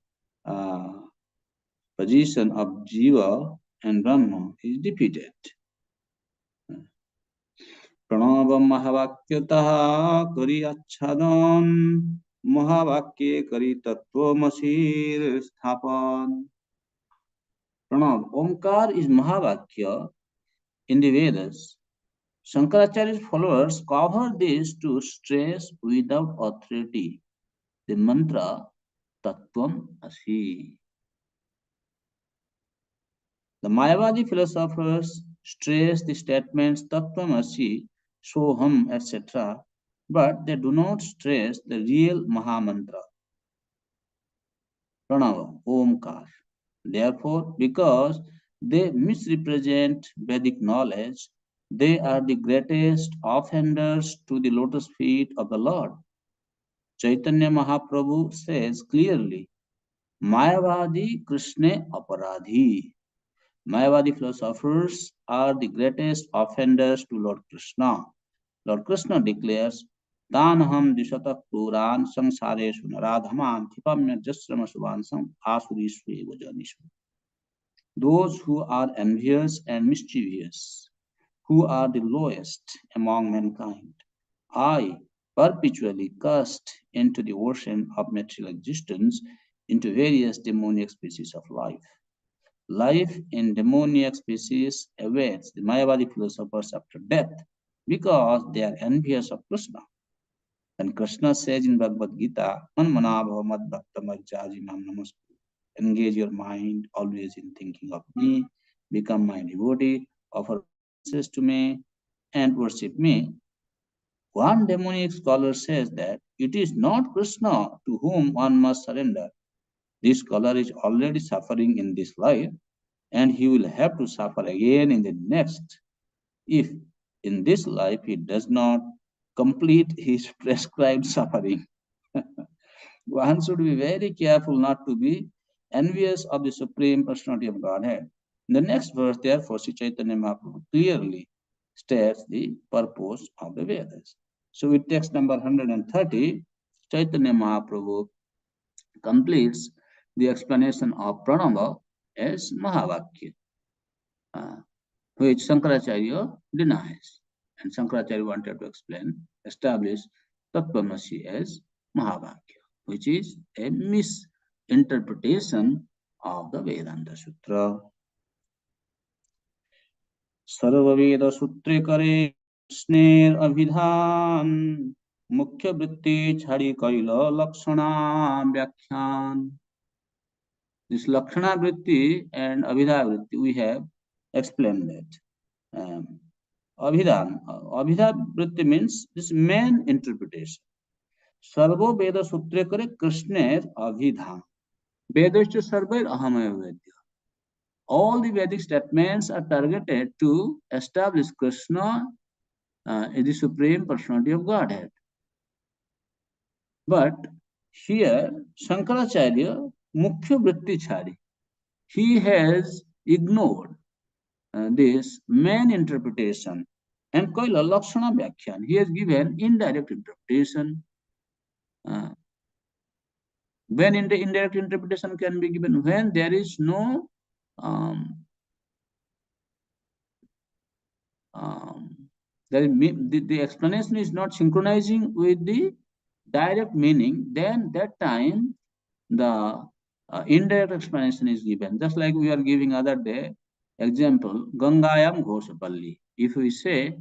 position of Jiva and Brahma is defeated. Pranavam Mahavakyatah Kari Achhadan Mahavakye Kari Tattvamasir Sthapan. Pranav, Omkar is Mahavakya in the Vedas. Shankaracharya's followers cover this to stress without authority the mantra Tattvam Asi. The Mayavadi philosophers stress the statements Tattvam Asi, Soham, etc., but they do not stress the real Mahamantra, Pranava, Omkar. Therefore, because they misrepresent Vedic knowledge, they are the greatest offenders to the lotus feet of the Lord. Chaitanya Mahaprabhu says clearly, Mayavadi Krishna Aparadhi. Mayavadi philosophers are the greatest offenders to Lord Krishna. Lord Krishna declares, Tanaham Dishatak Puran Samsareshu Naradhaman Thipamya Jasrama Subansam Asurishu Vajanishu. Those who are envious and mischievous, who are the lowest among mankind, I perpetually cast into the ocean of material existence into various demoniac species of life. Life in demoniac species awaits the Mayavadi philosophers after death because they are envious of Krishna. And Krishna says in Bhagavad Gita, Manmanabhava Madbhakta Majjajimam Namastu. Engage your mind always in thinking of me, become my devotee, offer praises to me, and worship me. One demoniac scholar says that it is not Krishna to whom one must surrender. This scholar is already suffering in this life, and he will have to suffer again in the next if in this life he does not complete his prescribed suffering. One should be very careful not to be envious of the Supreme Personality of Godhead. In the next verse, therefore, Sri Chaitanya Mahaprabhu clearly states the purpose of the Vedas. So with text number 130, Chaitanya Mahaprabhu completes the explanation of Pranava as Mahavakya, which Shankaracharya denies. And Shankaracharya wanted to establish Tattvamasi as Mahavakya, which is a misinterpretation of the Vedanta Sutra. सर्ववेद सूत्रे करे कृष्णेर अभिधान मुख्य वृत्ति छाड़ी कैल लक्षणा व्याख्यान. This lakshana vritti and abhidha vritti we have explained that. Abhidha vritti means this main interpretation. Sarvo Veda Sutre Kare Krishner Abhidha. Vedashcha Sarvair Ahamaya Vedya. All the Vedic statements are targeted to establish Krishna is the Supreme Personality of Godhead. But here, Shankaracharya, Mukhya Vritti Chari, he has ignored this main interpretation and Koila Lakshana Vyakhyan. He has given indirect interpretation. When indirect interpretation can be given? When there is no the explanation is not synchronizing with the direct meaning, then that time the indirect explanation is given. Just like we are giving other day example, Gangayam Ghosapalli. If we say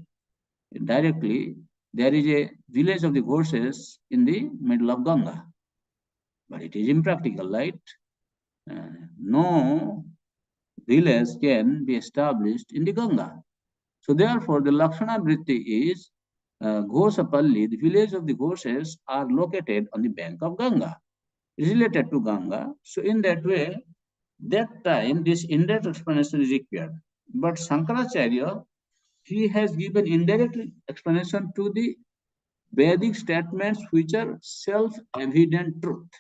directly, there is a village of the horses in the middle of Ganga, but it is impractical, right? No village can be established in the Ganga. So therefore, the Lakshana Vritti is Ghosapalli, the village of the horses are located on the bank of Ganga, related to Ganga. So in that way, that time this indirect explanation is required. But Shankaracharya, he has given indirect explanation to the Vedic statements which are self-evident truth.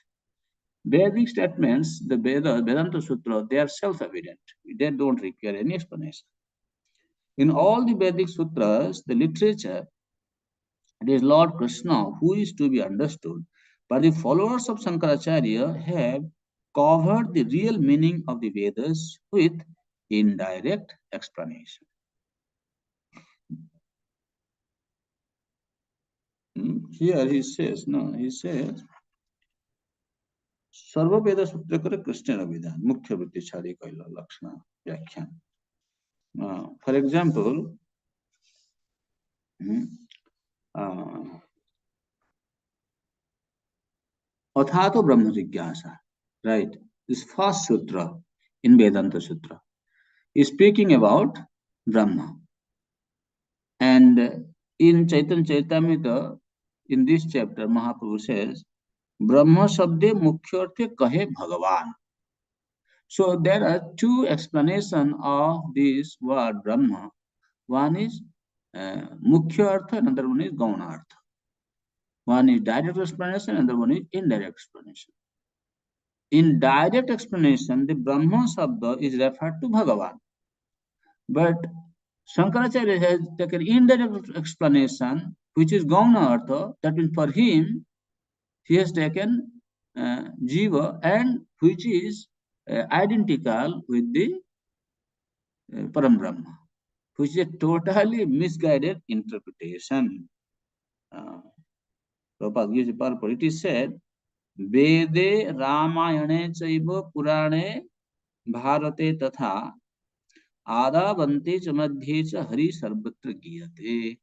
Vedic statements, the Vedanta Sutra, they are self-evident. They don't require any explanation. In all the Vedic sutras, the literature, it is Lord Krishna who is to be understood, but the followers of Shankaracharya have covered the real meaning of the Vedas with indirect explanation. Here he says, Sarva Veda Sutra Kare Krishna Abhidhan, Mukhya Vritti Chari Kaila Lakshana Vyakhyan. For example, Athato Brahma Jigyasa, right? This first sutra in Vedanta Sutra is speaking about Brahma. And in Chaitanya Charitamrta, in this chapter, Mahaprabhu says, Brahma Sabde Mukhyarthe Kahe Bhagavan. So there are two explanations of this word Brahma. One is Mukhya Artha, another one is Gauna Artha. One is direct explanation, another one is indirect explanation. In direct explanation, the Brahma Sabda is referred to Bhagavan. But Shankaracharya has taken indirect explanation, which is Gauna Artha, that means for him, he has taken Jiva, and which is identical with the Param Brahma, which is a totally misguided interpretation. Prabhupada gives a purport. It is said, Vede Ramayane Chaiva Purane Bharate Tatha Adavante cha madhye cha Hari Sarvatra Giyate.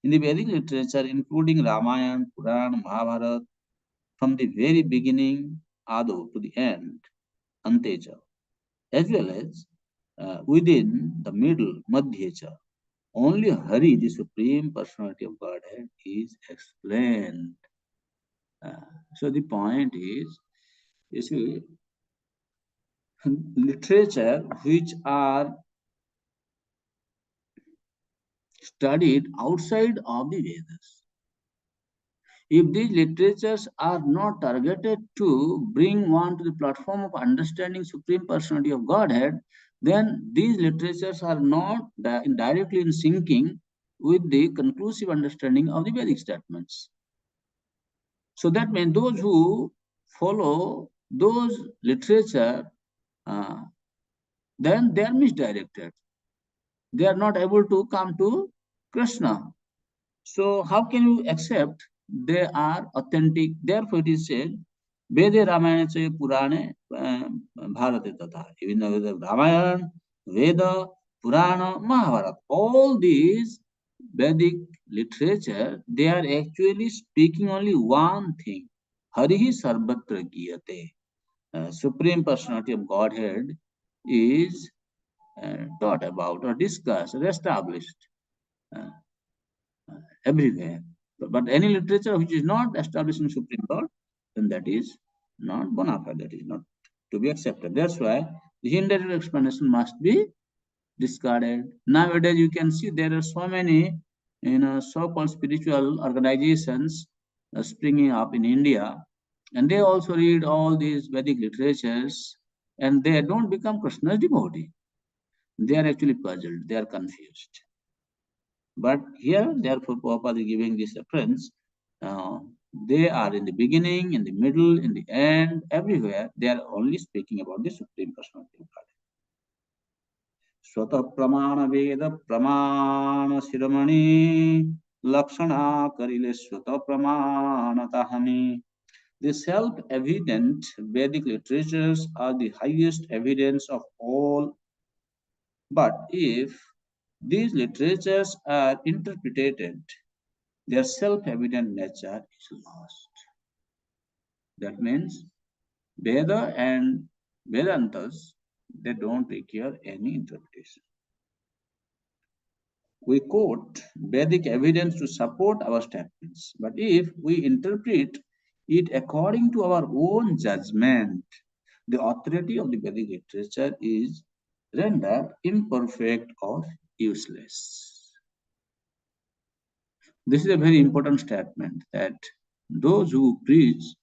In the Vedic literature, including Ramayana, Purana, Mahabharata, from the very beginning, Ado, to the end, Antecha, as well as within the middle, Madhyecha, only Hari, the Supreme Personality of Godhead, is explained. So the point is, you see, literature which are studied outside of the Vedas, if these literatures are not targeted to bring one to the platform of understanding Supreme Personality of Godhead, then these literatures are not directly in syncing with the conclusive understanding of the Vedic statements. So that means those who follow those literature, then they are misdirected. They are not able to come to Krishna. So how can you accept they are authentic? Therefore, it is said, Vede Ramayana Chaya Purane Bharate Tatha. Even the Ramayana, Veda, Purana, Mahabharata, all these Vedic literature, they are actually speaking only one thing. Harihi Sarvatra Giyate. Supreme Personality of Godhead is taught about or discussed or established uh, everywhere. But any literature which is not establishing Supreme Lord, then that is not bona fide, that is not to be accepted. That's why the indirect explanation must be discarded. Nowadays, you can see there are so many, so-called spiritual organizations springing up in India, and they also read all these Vedic literatures, and they don't become Krishna's devotee. They are actually puzzled. They are confused. But here, therefore, Prabhupada is giving this reference. Uh, they are in the beginning, in the middle, in the end, everywhere. They are only speaking about the Supreme Personality of God. स्वतः प्रमाण वेद प्रमाण शिरोमणि लक्षणा करिले स्वतः प्रमाणतः हमें. The self-evident Vedic literatures are the highest evidence of all. But if these literatures are interpreted, their self-evident nature is lost. That means Veda and Vedantas, they don't require any interpretation. We quote Vedic evidence to support our statements, but if we interpret it according to our own judgment, the authority of the Vedic literature is rendered imperfect or useless. This is a very important statement that those who preach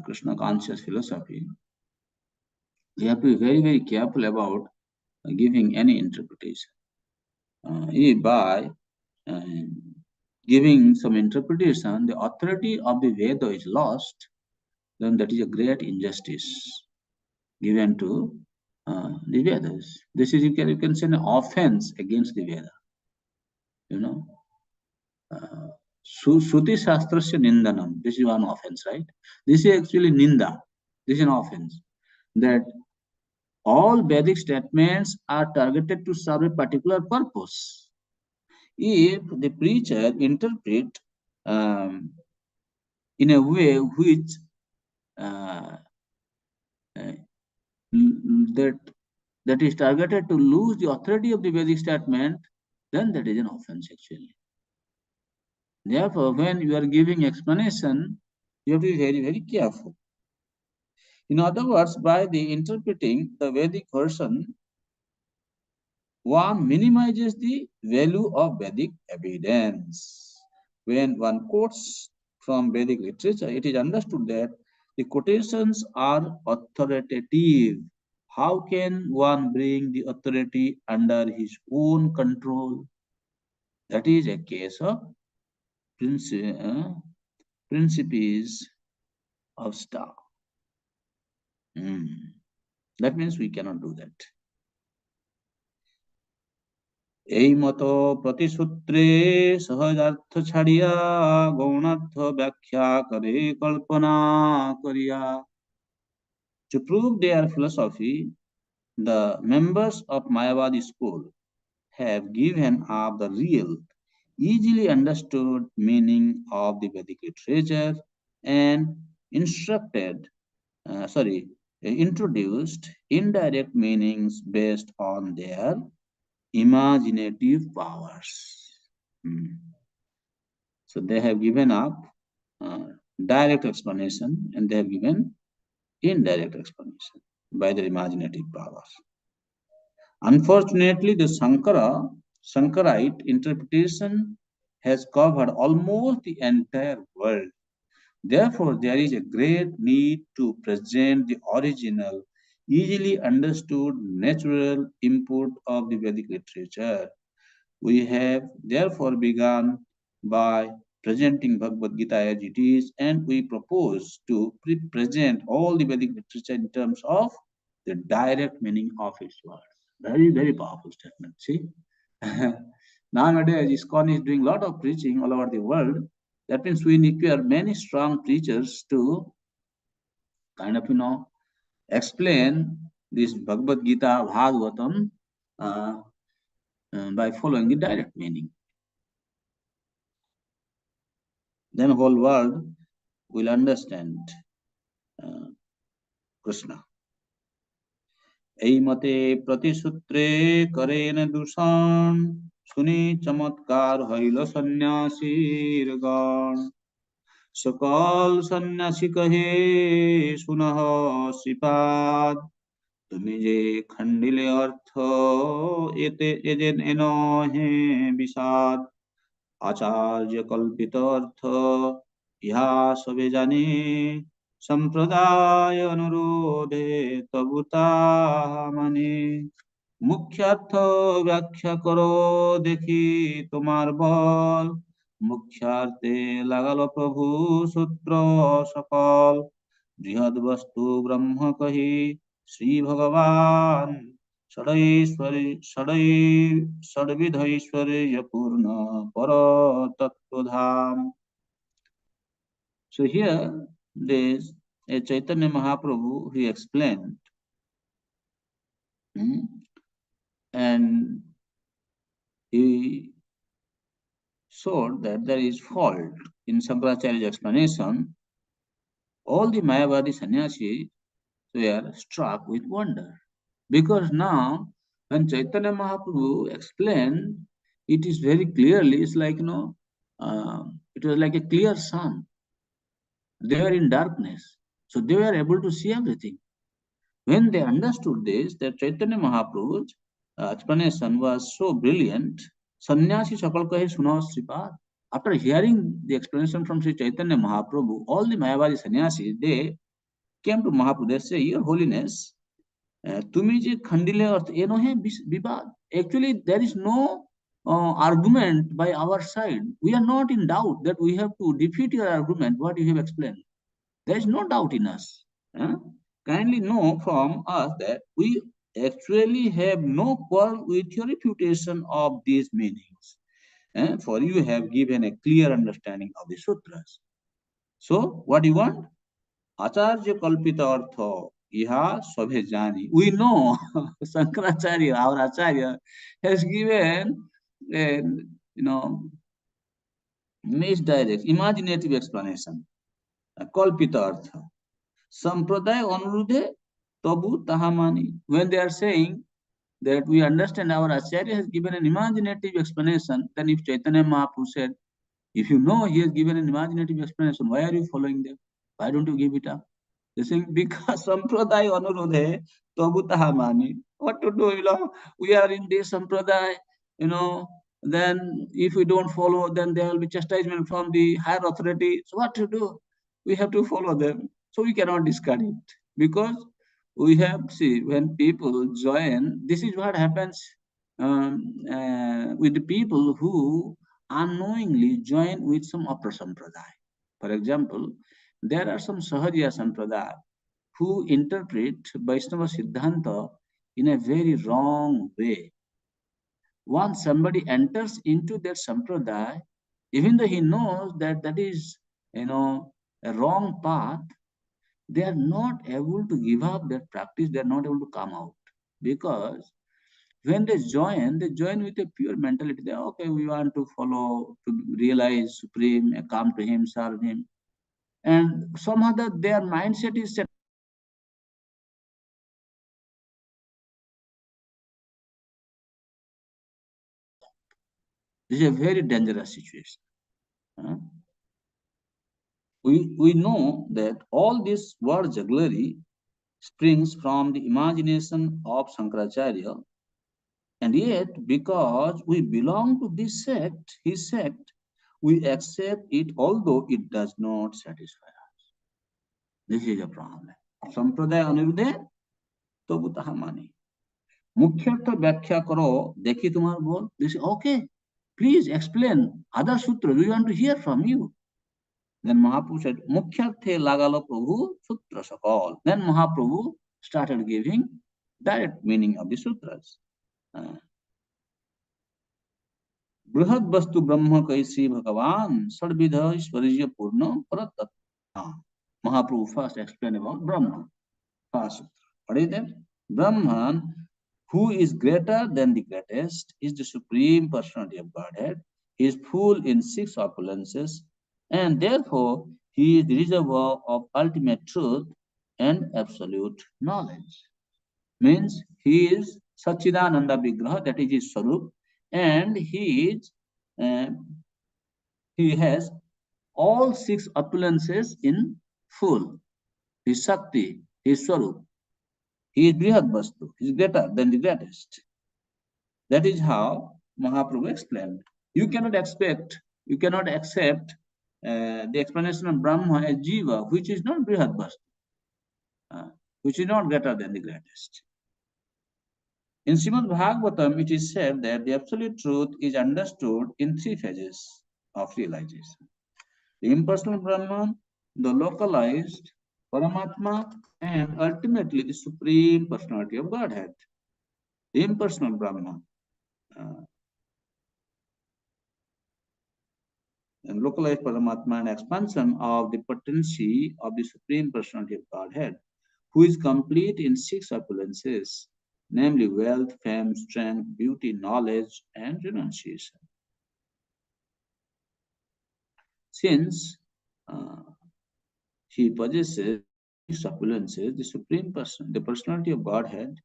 Krishna conscious philosophy, they have to be very, very careful about giving any interpretation. If by giving some interpretation, the authority of the Veda is lost, then that is a great injustice given to the Vedas. This is, you can say, an offense against the Veda. You know, Shruti Shastrasya Nindanam. This is one offense, right? This is actually Ninda. This is an offense. That all Vedic statements are targeted to serve a particular purpose. If the preacher interpret in a way which uh, that that is targeted to lose the authority of the Vedic statement, then that is an offense actually. Therefore, when you are giving explanation, you have to be very, very careful. In other words, by the interpreting the Vedic version, one minimizes the value of Vedic evidence. When one quotes from Vedic literature, it is understood that the quotations are authoritative. How can one bring the authority under his own control? That is a case of principes of star. That means we cannot do that. এই মতো প্রতিসূত্রে সহজার্থ ছাড়িয়া গৌণার্থ ব্যাখ্যা করে কল্পনা করিয়া. To prove their philosophy, the members of Mayavadi school have given up the real, easily understood meaning of the Vedic literature and introduced indirect meanings based on their imaginative powers. So they have given up direct explanation and they have given indirect explanation by their imaginative powers. Unfortunately, the Sankarite interpretation has covered almost the entire world. Therefore, there is a great need to present the original, easily understood, natural input of the Vedic literature. We have therefore begun by presenting Bhagavad Gita as it is, and we propose to present all the Vedic literature in terms of the direct meaning of its words. Very, very powerful statement. See? Nowadays, ISKCON is doing a lot of preaching all over the world. That means we require many strong preachers to kind of, explain this Bhagavad Gita Bhagavatam by following the direct meaning. Then whole world will understand Krishna. मते प्रतिसूत्रे करेन दूषण सुनी चमत्कार हईल सन्यासीर गण सकल सन्यासी कहे सुनह श्रीपाद तुम्हें जे खंडिले अर्थ एते एजेन एनो हे विषाद आचार्य कल्पित अर्थ यह सबे जाने संप्रदाय अनुरोधे तबुता माने मुख्यार्थ व्याख्या करो देखी तुम्हार बल मुख्यार्थे लगालो प्रभु सूत्र सकल बृहद वस्तु ब्रह्म कही श्री भगवान षड्विधैश्वर्य पूर्ण पर तत्वधाम. So here there's a Chaitanya Mahaprabhu, he explained, and he showed that there is fault in Shankaracharya's explanation. All the Mayavadi sannyasis were struck with wonder. Because now, when Chaitanya Mahaprabhu explained, it is very clearly, it's like, it was like a clear sun. They were in darkness. So they were able to see everything. When they understood this, that Chaitanya Mahaprabhu's explanation was so brilliant, Sannyasi Sakal Kahe Sunav Sripad. After hearing the explanation from Sri Chaitanya Mahaprabhu, all the Mayavadi sannyasis, they came to Mahaprabhu, they say, Your Holiness, तुम्ही जे खंडिले अर्थ ये no है विवाद. Actually, there is no argument by our side. We are not in doubt that we have to defeat your argument, what you have explained. There is no doubt in us. Kindly know from us that we actually have no quarrel with your refutation of these meanings. For you have given a clear understanding of the sutras. So, what do you want? Acharya kalpita artha iha sabhe jani. We know Shankaracharya, our Acharya, has given a, misdirect, imaginative explanation. Kalpita artha. Sampradaya anurudhe tabu tahamani. When they are saying that we understand our Acharya has given an imaginative explanation, then if Chaitanya Mahaprabhu said, if you know he has given an imaginative explanation, why are you following them? Why don't you give it up? They saying, because Sampradaya anurudhe tabu tahamani. What to do? We are in this Sampradaya, then if we don't follow, then there will be chastisement from the higher authority. So what to do? We have to follow them. So we cannot discard it, because we have, see, when people join, this is what happens with the people who unknowingly join with some upper sampradaya. For example, there are some Sahajiya sampradaya who interpret Vaishnava Siddhanta in a very wrong way. Once somebody enters into their sampradaya, even though he knows that that is, a wrong path, they are not able to give up their practice, they are not able to come out. Because when they join with a pure mentality. They, okay, we want to follow, to realize Supreme, come to Him, serve Him. And somehow their mindset is set. This is a very dangerous situation. We know that all this word jugglery springs from the imagination of Shankaracharya, and yet because we belong to this sect, his sect, we accept it although it does not satisfy us. This is a problem. Sampradaya aniruddhe tabu tahamani. Mukhyartha vyakhya karo, dekhi tumhar bol. They say, okay, please explain other sutra. We want to hear from you. Then Mahaprabhu said, Mukhyarthe lagalo prabhu sutra sakal. Then Mahaprabhu started giving direct meaning of the sutras. बृहद वस्तु ब्रह्म कैसी भगवान षड्विध ऐश्वर्य पूर्ण परतत्व Mahaprabhu first explained about Brahman. First, what is that? Brahman, who is greater than the greatest, is the supreme personality of Godhead. He is full in six opulences, and therefore he is the reservoir of ultimate truth and absolute knowledge. Means he is Sachidananda Vigraha, that is his Swarup, and uh, he has all six opulences in full. His Shakti, his Swarup. He is Brihad Vastu. He is greater than the greatest. That is how Mahaprabhu explained. You cannot accept the explanation of Brahma as Jiva, which is not Brihad Vastu, which is not greater than the greatest. In Srimad Bhagavatam, it is said that the absolute truth is understood in three phases of realization: the impersonal Brahman, the localized Paramatma, and ultimately the Supreme Personality of Godhead. The impersonal Brahman and localized Paramatma and expansion of the potency of the Supreme Personality of Godhead, who is complete in six opulences, namely wealth, fame, strength, beauty, knowledge, and renunciation. Since he possesses six opulences, the Supreme Person, the Personality of Godhead,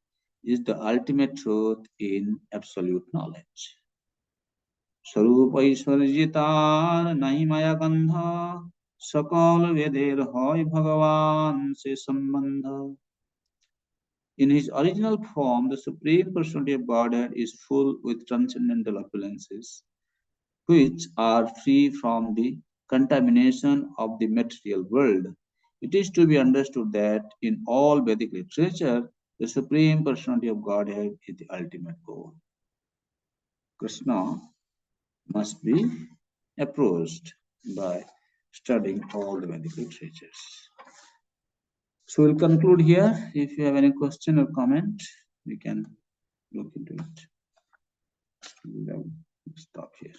is the ultimate truth in absolute knowledge. स्वरूप ऐश्वर्यतार नहीं माया गंध सकल वेदेर होय भगवान से संबंध. In his original form, the Supreme Personality of Godhead is full with transcendental opulences, which are free from the contamination of the material world. It is to be understood that in all Vedic literature, the Supreme Personality of Godhead is the ultimate goal. Krishna must be approached by studying all the Vedic literatures. So we'll conclude here. If you have any question or comment, we can look into it. We'll stop here.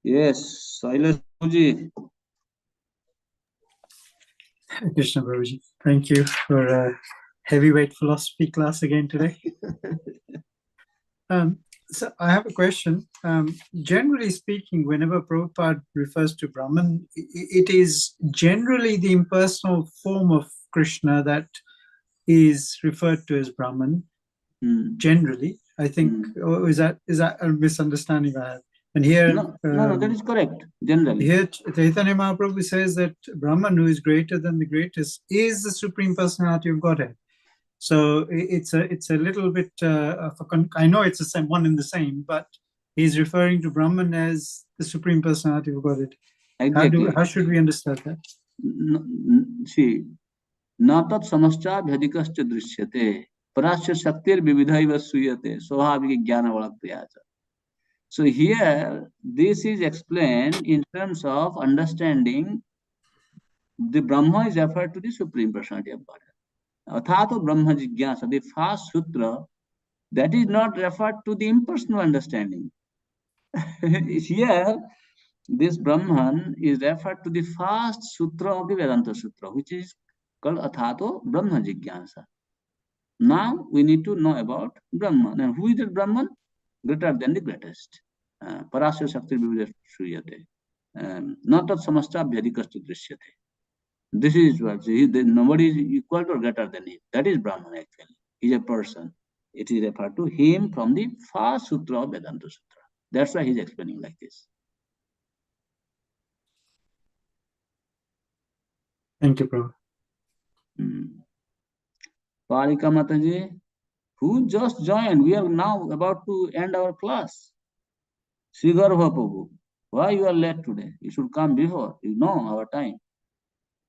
Yes, Silas Ji. Krishna Prabhuji, thank you for a heavyweight philosophy class again today. So I have a question. Generally speaking, whenever Prabhupada refers to Brahman, it is generally the impersonal form of Krishna that is referred to as Brahman. Generally, I think, or is that a misunderstanding I have? And here, no, that is correct. Generally, here Caitanya Mahaprabhu says that Brahman, who is greater than the greatest, is the Supreme Personality of Godhead. So it's a little bit of a I know it's the same one and the same, but he's referring to Brahman as the Supreme Personality of Godhead. Exactly. How should we understand that? See, natat samascha bhadikascha drishyate parasya shaktir vividhaiva suyate swabhavik jnana valakriyacha. So here, this is explained in terms of understanding the Brahma is referred to the Supreme Personality of Godhead. Athato Brahma Jigyasa, the first sutra, that is not referred to the impersonal understanding. Here, this Brahman is referred to the first sutra of the Vedanta Sutra, which is called Athato Brahma Jigyasa. Now we need to know about Brahman. And who is that Brahman? Greater than the greatest. Parasya Shakti Vividha Shriyate. Natat Samasta Vyadikastu Drishyate. This is what nobody is equal to or greater than him. That is Brahman actually. He is a person. It is referred to him from the first sutra of Vedanta Sutra. That's why he is explaining like this. Thank you, Prabhu. Parika Mataji, who just joined? We are now about to end our class. Srigarva Prabhu, why you are late today? You should come before. You know our time.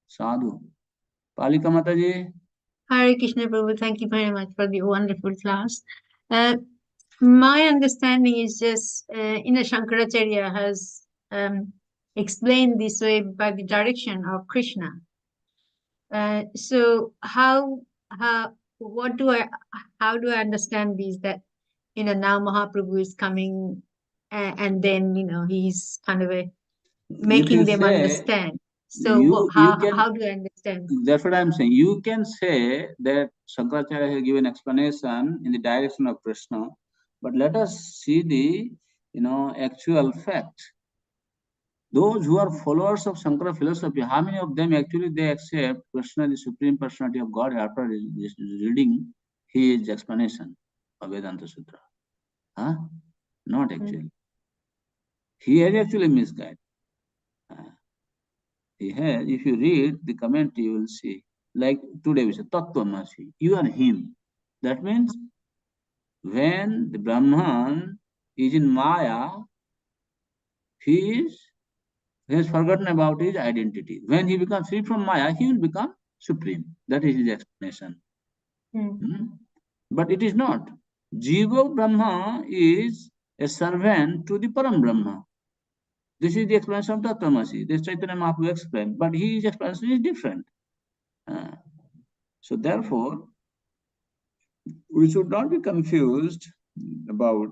Sadhu. Palika Mataji. Hare Krishna Prabhu, thank you very much for the wonderful class. My understanding is just, Shankaracharya has explained this way by the direction of Krishna. So how do I understand this? That now Mahaprabhu is coming and then he's kind of If making you them say understand. So you how do I understand? that's what I'm saying. You can say that Shankaracharya has given explanation in the direction of Krishna, but let us see the actual fact. Those who are followers of Shankara philosophy, how many of them actually they accept Krishna, the Supreme Personality of God, after reading his explanation of Vedanta Sutra? Huh? Not actually. He has actually misguided. He has, if you read the comment, you will see. Like today we say, Tattvamasi, you are him. That means when the Brahman is in Maya, he has forgotten about his identity. When he becomes free from Maya, he will become supreme. That is his explanation. But it is not. Jiva Brahma is a servant to the Param Brahma. This is the explanation of Tattvamasi. This Chaitanya Mahaprabhu explained, but his explanation is different. So therefore, we should not be confused about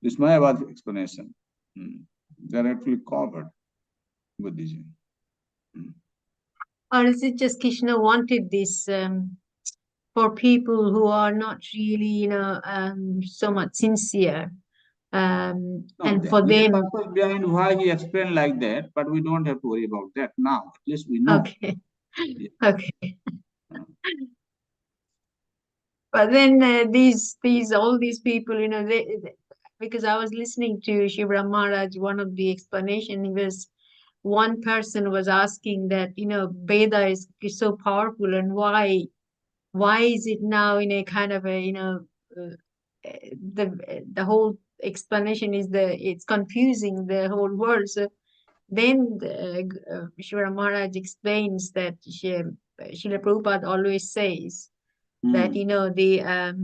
this Mayavad explanation. They are actually covered, Buddhism. Or is it just Krishna wanted this for people who are not really, so much sincere? No, and for there is them, a purpose behind why he explained like that, but we don't have to worry about that now. At least we know. okay, Yeah. okay. But then all these people, because I was listening to Shiva Maharaj, one of the explanation, one person was asking that, Veda is so powerful, and why is it now in a kind of a, the whole explanation is it's confusing the whole world. So then Shiva Maharaj explains that Srila Prabhupada always says that, the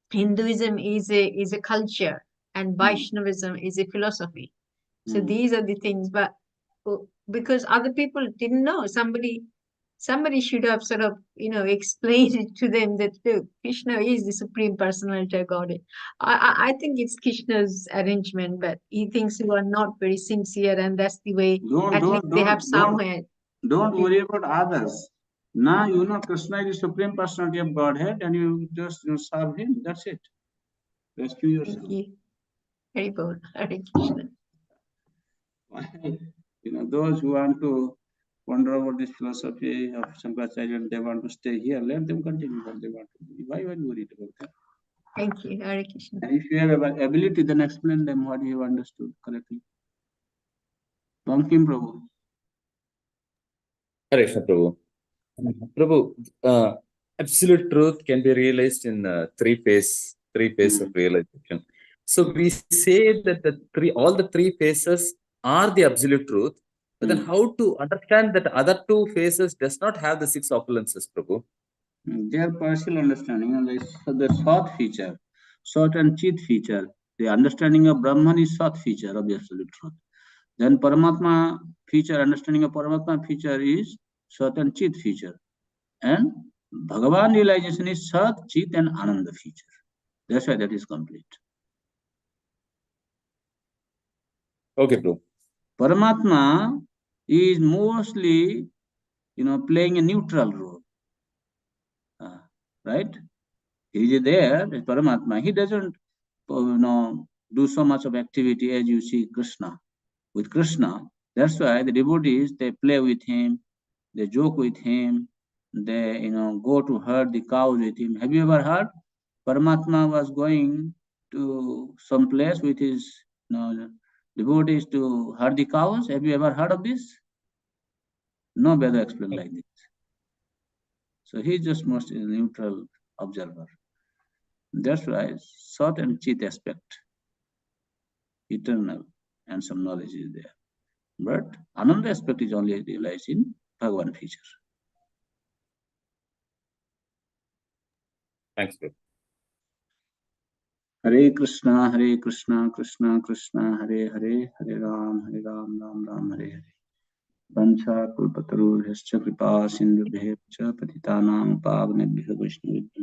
Hinduism is a culture, and Vaishnavism is a philosophy. So these are the things, but because other people didn't know, somebody should have sort of explained it to them that, look, Krishna is the Supreme Personality of Godhead. I think it's Krishna's arrangement, but he thinks you are not very sincere, and that's the way. At least they have somewhere. Don't worry about others. Now you know Krishna is the Supreme Personality of Godhead, and you just serve him. That's it. Rescue yourself. Thank you. Very bold. Hare Krishna. Those who want to wonder about this philosophy of Shankaracharya and they want to stay here, let them continue what they want to do. Why are you worried about that? Thank you. Hare Krishna. And if you have ability, then explain them what you have understood correctly. Bankim Prabhu. Hare Krishna, Prabhu. Prabhu, absolute truth can be realized in three phases of realization. So we say that all the three phases are the absolute truth, but then how to understand that other two phases does not have the six opulences, Prabhu? They are partial understanding, and the Sat feature, Sat and Chit feature. The understanding of Brahman is Sat feature of the absolute truth. Then Paramatma feature, understanding of Paramatma feature is Sat and Chit feature. And Bhagavan realization is Sat, Chit and Ananda feature. That's why that is complete. Okay, Prabhu. Paramatma is mostly, playing a neutral role. Right? He is there, as Paramatma. He doesn't, do so much of activity as you see Krishna. With Krishna, that's why the devotees, they play with him, they joke with him, they, go to herd the cows with him. Have you ever heard? Paramatma was going to some place with his, devotees to herd the cows. Have you ever heard of this? No Veda explained like this. So he's just most a neutral observer. That's why Sat and Chit aspect, eternal, and some knowledge is there. But Ananda aspect is only realized in Bhagavan feature. Thanks, Prabhu. Hare Krishna, Krishna Krishna, Hare Hare, Hare Ram, Ram Ram, Hare Hare. Vancha Kulpatarur Hascha Kripa Sindhu Bhevcha Patitanam Pavnebhyo Vaishnavibhyo